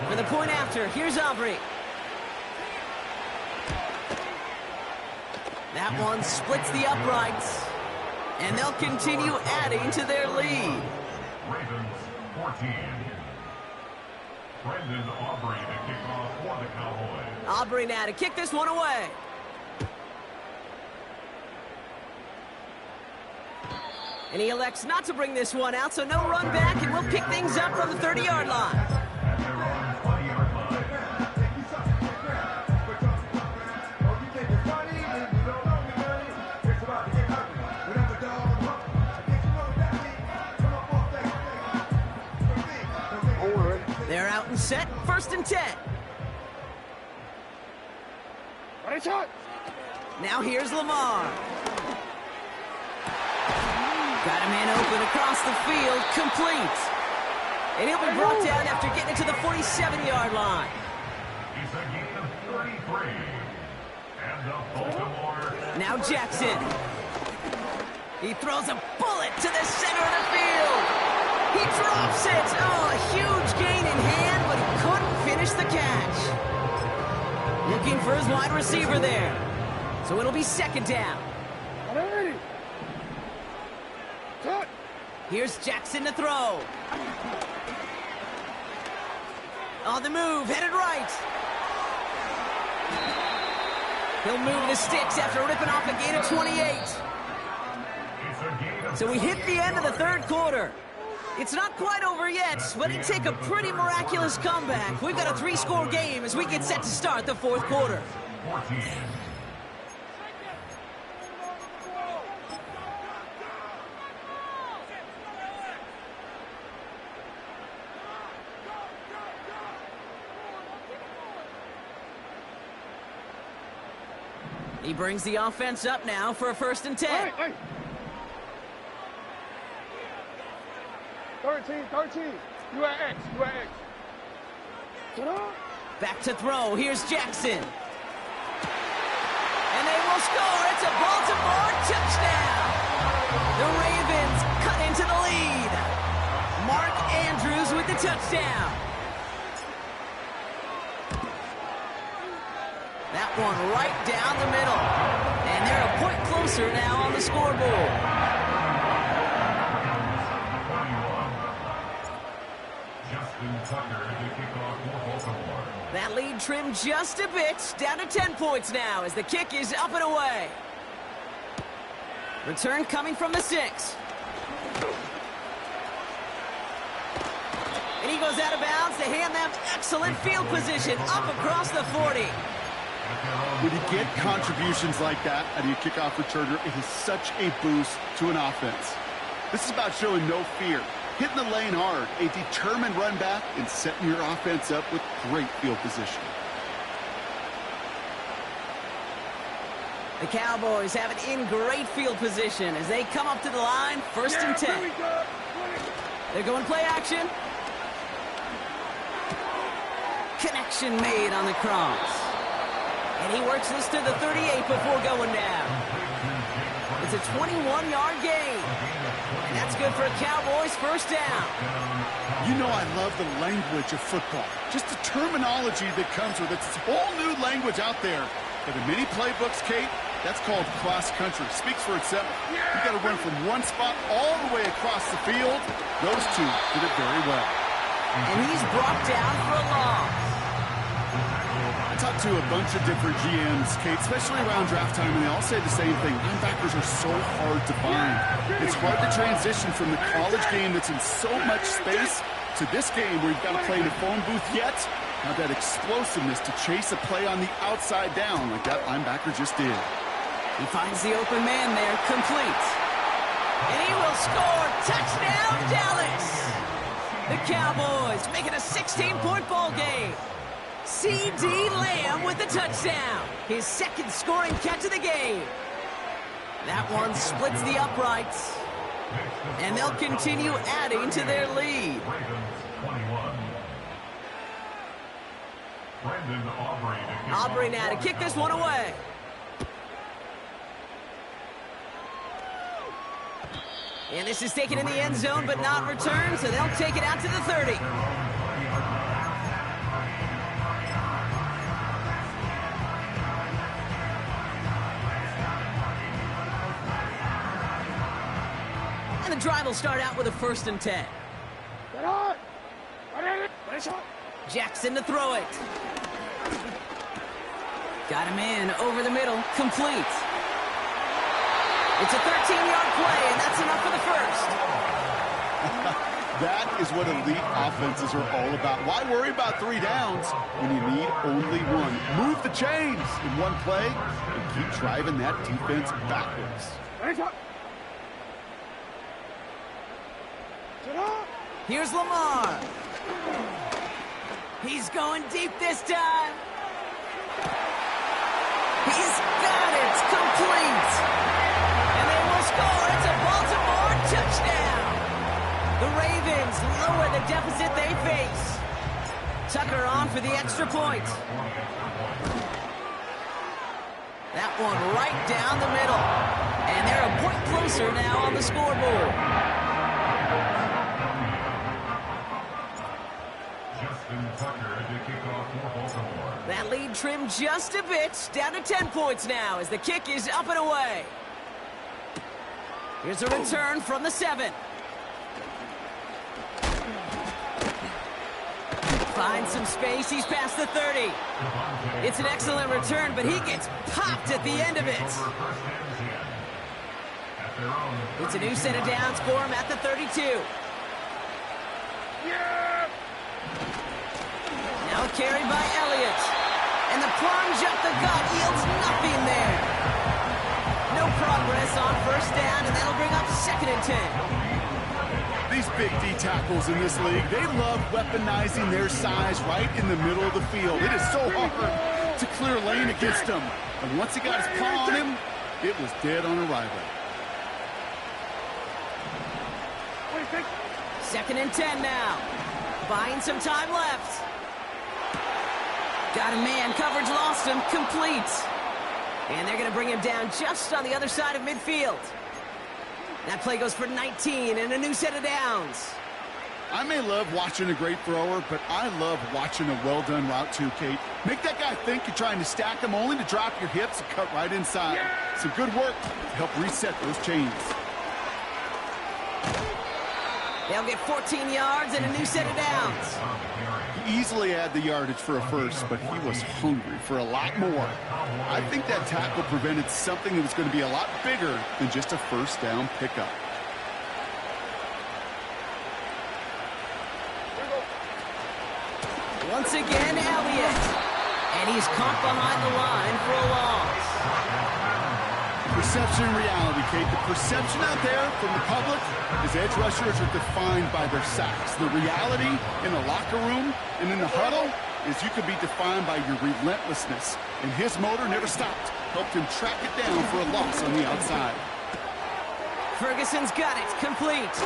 For the point after, here's Aubrey. That one splits the uprights. And they'll continue adding to their lead. Ravens 14. Brendan Aubrey to kick off for the Cowboys. Aubrey now to kick this one away. And he elects not to bring this one out, so no run back, and we'll pick things up from the 30-yard line. At their own 20-yard line. They're out and set, 1st and 10. Now here's Lamar. Got a man open across the field, complete. And he'll be brought down after getting it to the 47-yard line. He's a gain of 33. And the Baltimore. Now Jackson. He throws a bullet to the center of the field. He drops it. Oh, a huge gain in hand, but he couldn't finish the catch. Looking for his wide receiver there. So it'll be second down. Here's Jackson to throw. On the move, headed right. He'll move the sticks after ripping off a gain of 28. So we hit the end of the third quarter. It's not quite over yet, but it'd take a pretty miraculous comeback. We've got a 3-score game as we get set to start the fourth quarter. He brings the offense up now for a 1st and 10. Hey. 13. You at X. Back to throw. Here's Jackson. And they will score. It's a Baltimore touchdown. The Ravens cut into the lead. Mark Andrews with the touchdown. That one right down the middle. And they're a point closer now on the scoreboard. That lead trimmed just a bit, down to 10 points now as the kick is up and away. Return coming from the 6. And he goes out of bounds to hand them excellent field position up across the 40. When you get contributions like that out of your kickoff returner, it is such a boost to an offense. This is about showing no fear, hitting the lane hard, a determined run back, and setting your offense up with great field position. The Cowboys have it in great field position as they come up to the line, 1st and 10. They're going play action. Connection made on the cross. And he works this to the 38 before going down. It's a 21-yard gain. And that's good for a Cowboys 1st down. You know I love the language of football. Just the terminology that comes with it. It's a whole new language out there. But in many playbooks, Kate, that's called cross-country. Speaks for itself. You got to run from one spot all the way across the field. Those two did it very well. And he's brought down for a loss. I talked to a bunch of different GMs, Kate, especially around draft time, and they all say the same thing. Linebackers are so hard to find. It's hard to transition from the college game that's in so much space to this game where you've got to play in a phone booth yet. Have that explosiveness to chase a play on the outside down like that linebacker just did. He finds the open man there, complete. And he will score. Touchdown, Dallas! The Cowboys make it a 16-point ball game. C.D. Lamb with the touchdown. His 2nd scoring catch of the game. That one splits the uprights. And they'll continue adding to their lead. Aubrey now to kick this one away. And this is taken in the end zone but not returned, so they'll take it out to the 30. And the drive will start out with a 1st and 10. Jackson to throw it. Got him in over the middle, complete. It's a 13-yard play, and that's enough for the 1st. That is what elite offenses are all about. Why worry about 3 downs when you need only 1? Move the chains in one play and keep driving that defense backwards. Here's Lamar. He's going deep this time. He's got it. Complete. And they will score. It's a Baltimore touchdown. deficit they face. Tucker on for the extra point. That one right down the middle. And they're a point closer now on the scoreboard. That lead trimmed just a bit, down to 10 points now as the kick is up and away. Here's a return from the 7. Finds some space, he's past the 30. It's an excellent return, but he gets popped at the end of it. It's a new set of downs for him at the 32. Now carried by Elliott. And the plunge up the gut yields nothing there. No progress on first down, and that'll bring up 2nd and 10. These big D tackles in this league, they love weaponizing their size right in the middle of the field. It is so hard to clear lane against him. And once he got his paw on him, it was dead on arrival. 2nd and 10 now. Buying some time left. Got a man, coverage lost him, complete. And they're going to bring him down just on the other side of midfield. That play goes for 19 and a new set of downs. I may love watching a great thrower, but I love watching a well-done route too, Kate. Make that guy think you're trying to stack him only to drop your hips and cut right inside. Some good work to help reset those chains. They'll get 14 yards and a new set of downs. He easily had the yardage for a first, but he was hungry for a lot more. I think that tackle prevented something that was going to be a lot bigger than just a first down pickup. Once again, Elliott. And he's caught behind the line for a loss. Perception and reality, Kate. The perception out there from the public is edge rushers are defined by their sacks. The reality in the locker room and in the huddle is you could be defined by your relentlessness. And his motor never stopped. Helped him track it down for a loss on the outside. Ferguson's got it. Complete.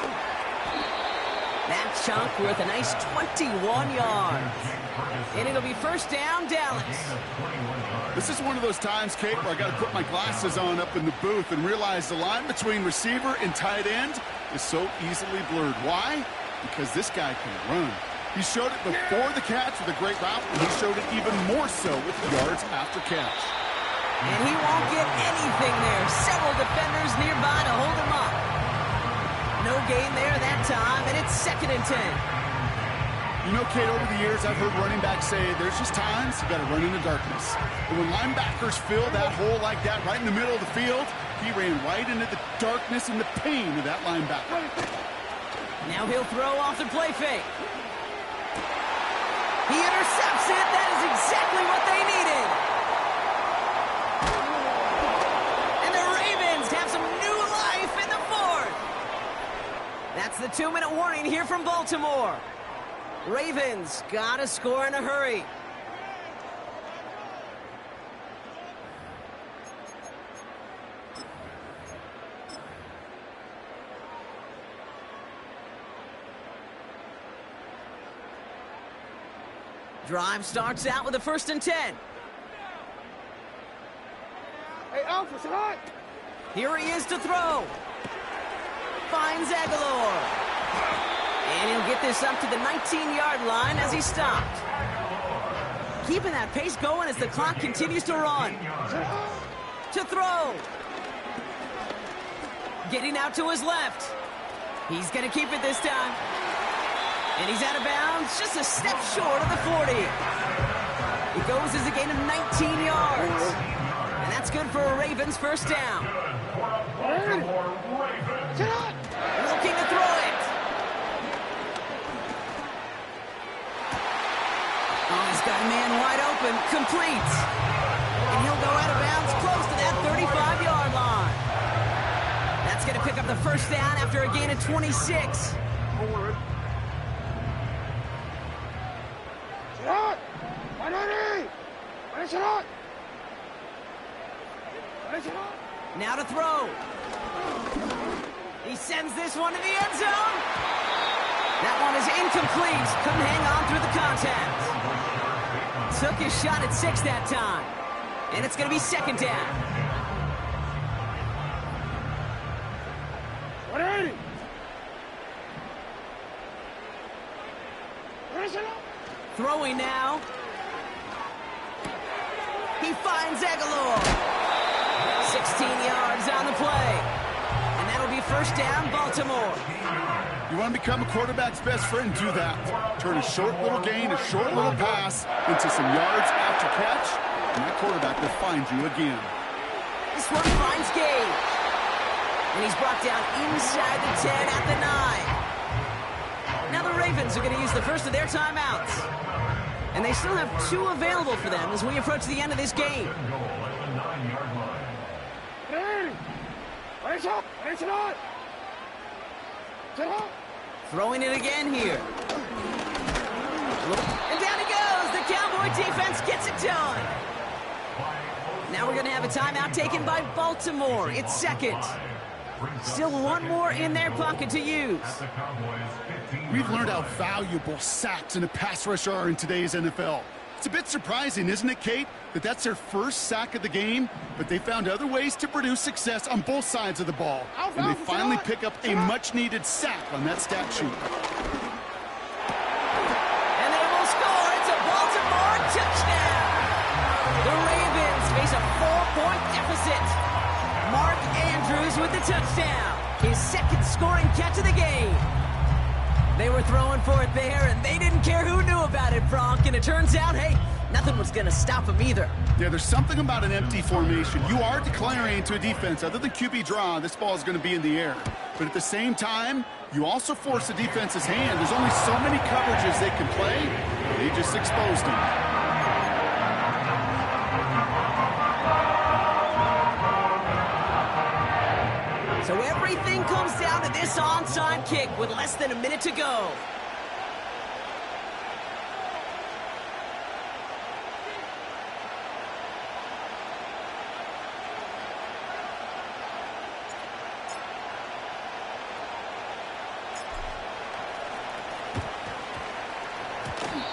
That chunk worth a nice 21 yards. And it'll be first down, Dallas. This is one of those times, Kate, where I got to put my glasses on up in the booth and realize the line between receiver and tight end is so easily blurred. Why? Because this guy can run. He showed it before the catch with a great route, and he showed it even more so with yards after catch. And he won't get anything there. Several defenders nearby to hold him up. No gain there that time, and it's 2nd and 10. You know, Kate, over the years, I've heard running backs say there's just times you got to run in the darkness. And when linebackers fill that hole like that right in the middle of the field, he ran right into the darkness and the pain of that linebacker. Now he'll throw off the play fake. He intercepts it. That is exactly what they needed. And the Ravens have some new life in the 4th. That's the 2-minute warning here from Baltimore. Ravens got to score in a hurry. Drive starts out with a 1st and 10. Hey, Alpha, sit hot. Here he is to throw. Finds Aguilar. And he'll get this up to the 19-yard line as he stopped. Keeping that pace going as the clock continues to run. To throw. Getting out to his left. He's going to keep it this time. And he's out of bounds, just a step short of the 40. It goes as a gain of 19 yards. And that's good for a Ravens first down. Looking to throw it. Oh, he's got a man wide open, complete. And he'll go out of bounds close to that 35-yard line. That's going to pick up the first down after a gain of 26. Now to throw. He sends this one to the end zone. That one is incomplete. Couldn't hang on through the contact. Took his shot at 6 that time. And it's going to be second down. 180. Throwing now. He finds Aguilar. 16 yards on the play. And that'll be first down, Baltimore. You want to become a quarterback's best friend, do that. Turn a short little gain, a short little pass into some yards after catch, and that quarterback will find you again. This one finds Gage. And he's brought down inside the 10 at the 9. Now the Ravens are going to use the first of their timeouts. And they still have 2 available for them as we approach the end of this game. Throwing it again here. And down he goes. The Cowboy defense gets it done. Now we're going to have a timeout taken by Baltimore. It's second. Still one more in their pocket to use. We've learned how valuable sacks and a pass rush are in today's NFL. It's a bit surprising, isn't it, Kate, that that's their first sack of the game, but they found other ways to produce success on both sides of the ball. And they finally pick up a much-needed sack on that stat sheet. And they will score. It's a Baltimore touchdown. The Ravens face a 4-point deficit. Mark Andrews with the touchdown. His second scoring catch of the game. They were throwing for it there, and they didn't care who knew about it, Bronk. And it turns out, hey, nothing was going to stop him either. Yeah, there's something about an empty formation. You are declaring to a defense, other than QB draw, this ball is going to be in the air. But at the same time, you also force the defense's hand. There's only so many coverages they can play. They just exposed him. So everything comes down to this onside kick with less than a minute to go.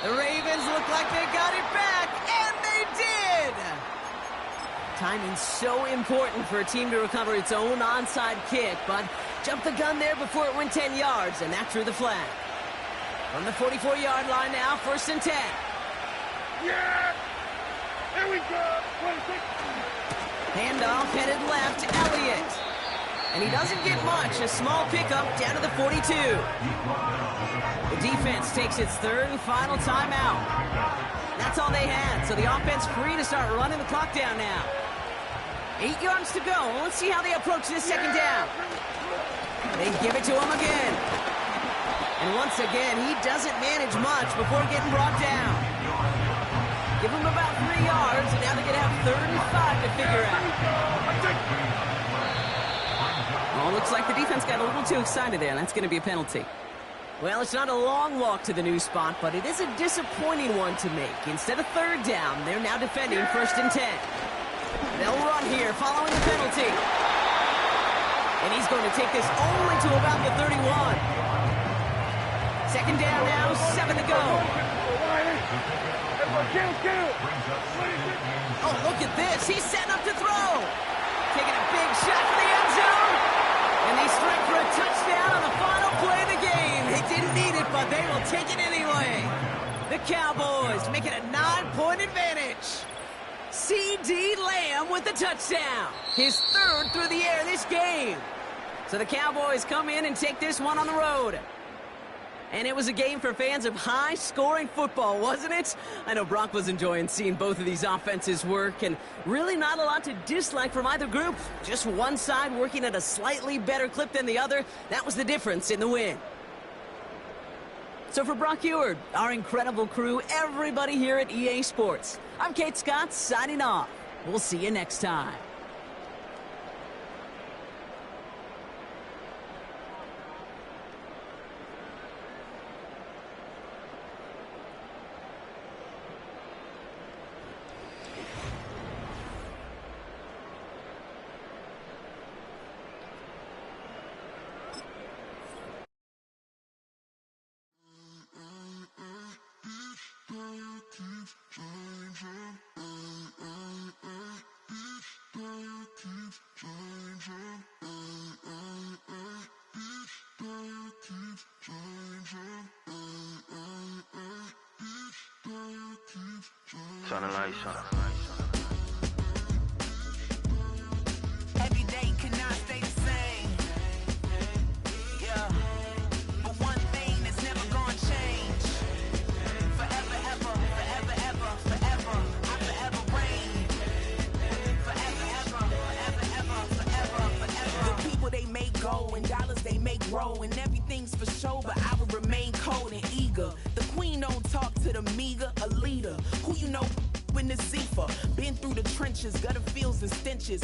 The Ravens look like they got it back, and they did! Timing's so important for a team to recover its own onside kick, but jumped the gun there before it went 10 yards, and that drew the flag. From the 44-yard line now, 1st and 10. Yeah! Here we go! Handoff headed left, Elliott. And he doesn't get much, a small pickup down to the 42. The defense takes its 3rd and final timeout. That's all they had, so the offense free to start running the clock down now. 8 yards to go. Let's see how they approach this second down. They give it to him again. And once again, he doesn't manage much before getting brought down. Give him about 3 yards, and now they're going to have 3rd and 5 to figure out. Oh, looks like the defense got a little too excited there, and that's going to be a penalty. Well, it's not a long walk to the new spot, but it is a disappointing one to make. Instead of 3rd down, they're now defending 1st and 10. They'll run here following the penalty. And he's going to take this only to about the 31. Second down now, 7 to go. Oh, look at this. He's setting up to throw. Taking a big shot for the end zone. And they strike for a touchdown on the final play of the game. They didn't need it, but they will take it anyway. The Cowboys make it a 9-point advantage. C.D. Lamb with the touchdown. His 3rd through the air this game. So the Cowboys come in and take this one on the road. And it was a game for fans of high-scoring football, wasn't it? I know Brock was enjoying seeing both of these offenses work, and really not a lot to dislike from either group. Just one side working at a slightly better clip than the other. That was the difference in the win. So for Brock Eward, our incredible crew, everybody here at EA Sports, I'm Kate Scott signing off. We'll see you next time. Turn the lights on. Every day cannot stay the same. Yeah. But one thing that's never gonna change. Forever, ever, forever, ever, forever. I forever reign. Forever, ever, forever, ever, forever, forever. The people they make go and dollars they make grow and everything's for show, but I will remain cold and eager. The queen don't talk to the meager, a leader. Who you know in the Zephyr? Been through the trenches, gutter fields and stenches.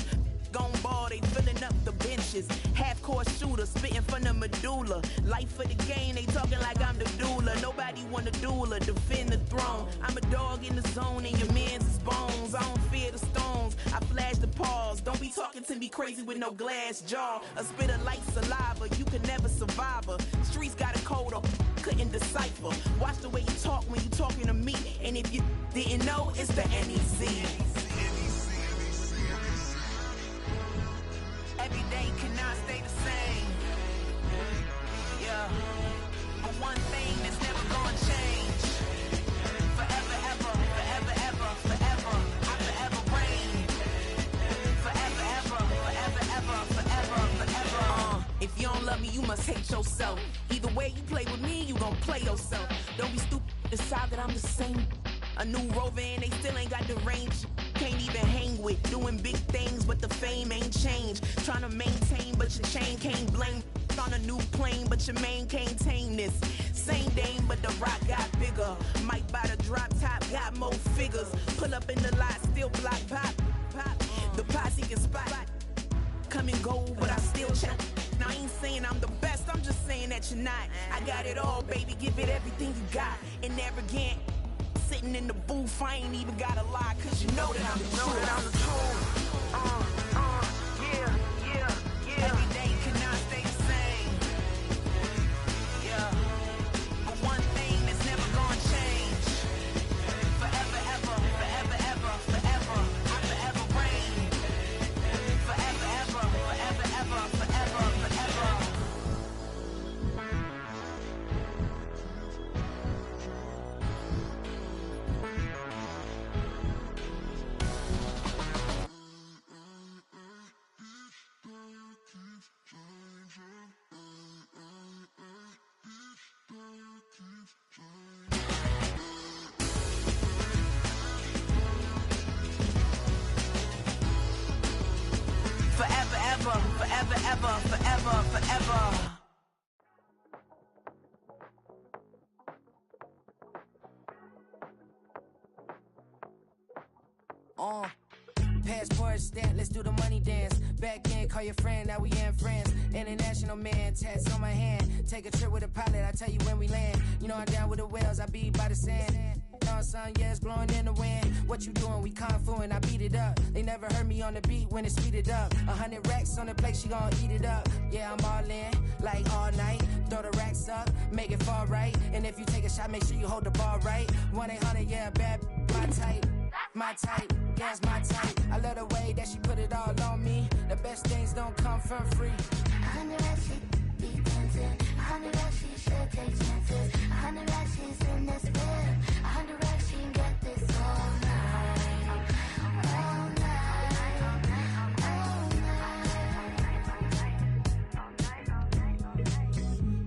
Gone ball, they filling up the benches. Half-court shooter, spitting from the medulla. Life for the game, they talking like I'm the doula. Nobody want a doula, defend the throne. I'm a dog in the zone and your man's is bones. I don't fear the stones, I flash the paws. Don't be talking to me crazy with no glass jaw. A spit of light saliva, you can never survive her. Streets got a code of couldn't decipher. Watch the way you talk when you talking to me. And if you didn't know, it's the NEC. Every day cannot stay the same. Yeah. But one thing that's never gonna change. Forever, ever, forever, ever, forever. I forever reign. Forever, ever, forever, ever, forever, forever. If you don't love me, you must hate yourself. Either way you play with me, you gon' play yourself. Don't be stupid, decide that I'm the same. A new rover and they still ain't got the range. Can't even hang with, doing big things, but the fame ain't changed. Trying to maintain, but your chain can't blame. On a new plane, but your main can't tame this. Same dame, but the rock got bigger. Might buy the drop top, got more figures. Pull up in the lot, still block pop. The posse can spot. Come and go, but I still check. Now I ain't saying I'm the best, I'm just saying that you're not. I got it all, baby, give it everything you got. And arrogant, sitting in the booth, I ain't even gotta lie, cause you know that I'm the truth. Yeah. Every day cannot stay the same. Yeah. But one thing that's never gonna change. Forever, ever, forever, ever, forever. I forever reign. Forever, ever, forever, ever, forever, forever. Forever, ever, forever, ever, forever, forever. Passport stamp, let's do the money dance. Back in, call your friend, now we in France. International man, tats on my hand. Take a trip with a pilot, I tell you when we land. You know I'm down with the whales, I be by the sand. Sun, yeah, it's blowing in the wind. What you doing? We kung fu and I beat it up. They never heard me on the beat when it's speeded up. 100 racks on the plate, she gon' eat it up. Yeah, I'm all in, like all night. Throw the racks up, make it fall right. And if you take a shot, make sure you hold the ball right. 1-800, yeah, bad, my type. My type, yeah, it's my type. I love the way that she put it all on me. The best things don't come for free. 100 racks, she be dancing. 100 racks, she should take chances. 100 racks, she's in this bed. 100 racks, she can get this all night. All night. All night.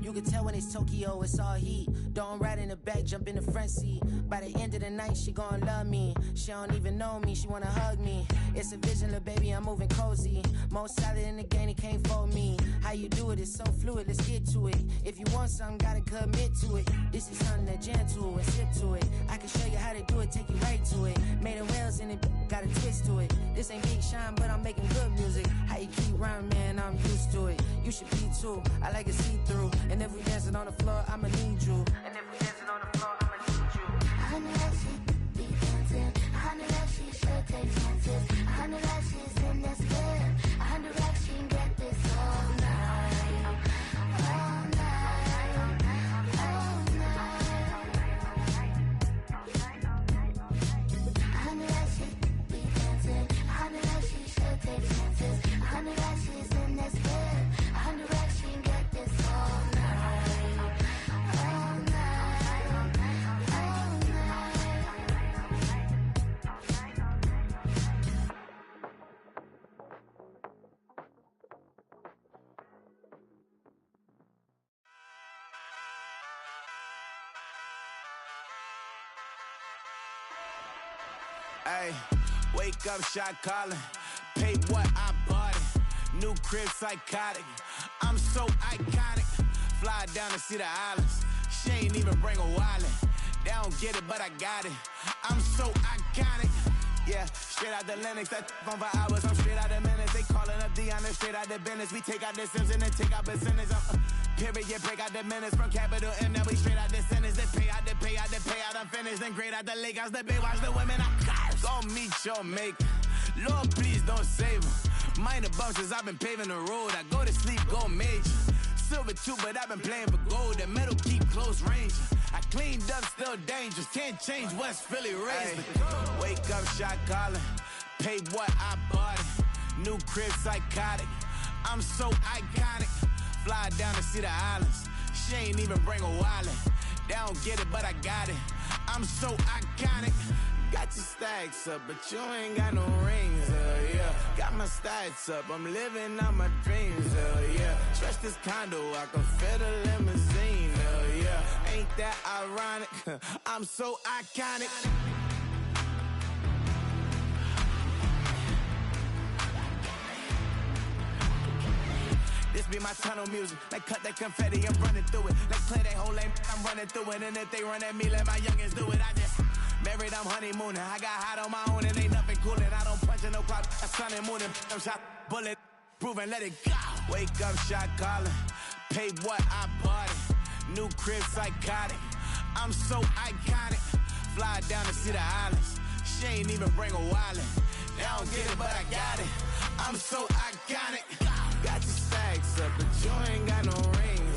You can tell when it's Tokyo, it's all heat. Don't ride in the back, jump in the front seat. By the end of the night, she gon' love me. She don't even know me, she wanna hug me. It's a vision, little baby, I'm moving cozy. Most solid in the game, it can't fold me. How you do it, it's so fluid, let's get to it. If you want something, gotta commit to it. This is something that gentle and sip to it. I can show you how to do it, take you right to it. Made of whales in it, got a twist to it. This ain't Big Shine, but I'm making good music. How you keep rhyming, man, I'm used to it. You should be too, I like it see-through. And if we dancing on the floor, I'ma need you. And if we dancing on the floor, I'ma need you. 100 racks, she be dancing. 100 racks, she should take chances. 100 racks, she's in this bed. 100 racks, she can get this all night. All night. All night. 100 racks, she be dancing. 100 racks, she should take chances. 100 racks, she's in this bed. 100 racks, she can get this all night. All night. Ay, wake up, shot calling. Pay what I bought it. New crib, psychotic. I'm so iconic. Fly down to see the islands. She ain't even bring a wallet. They don't get it, but I got it. I'm so iconic. Yeah, straight out the Linux, that on for hours, I'm straight out the minutes. They calling up Dion, straight out the business. We take out the Sims and then take out percentage. Period, break out the minutes from capital M, now we straight out the sentence. They pay out, I'm finished. Then grade out the Lakers, the big watch the women, I got it. Go meet your maker. Lord, please don't save them. Minor bumps as I've been paving the road. I go to sleep, go major. Silver too, but I've been playing for gold. The metal keep close range. I cleaned up, still dangerous. Can't change West Philly raised. Wake up, shot calling. Pay what I bought it. New crib, psychotic. I'm so iconic. Fly down to see the islands. She ain't even bring a wallet. They don't get it, but I got it. I'm so iconic. Got your stacks up, but you ain't got no rings, yeah. Got my stats up, I'm living out my dreams, yeah. Stretch this condo, I can fit a limousine, yeah. Ain't that ironic? I'm so iconic. This be my tunnel music. Like cut that confetti, I'm running through it. Like play that whole lane, I'm running through it. And if they run at me, let my youngins do it. I just married, I'm honeymooning. I got hot on my own and ain't nothing coolin'. I don't punch in no clock, I sun and moonin'. I'm shot, bullet, proven, let it go. Wake up, shot calling. Pay what I bought it. New crib, psychotic. I'm so iconic. Fly down to see the islands. She ain't even bring a wallet. They don't get it, but I got it. I'm so iconic. Got your stacks up, but you ain't got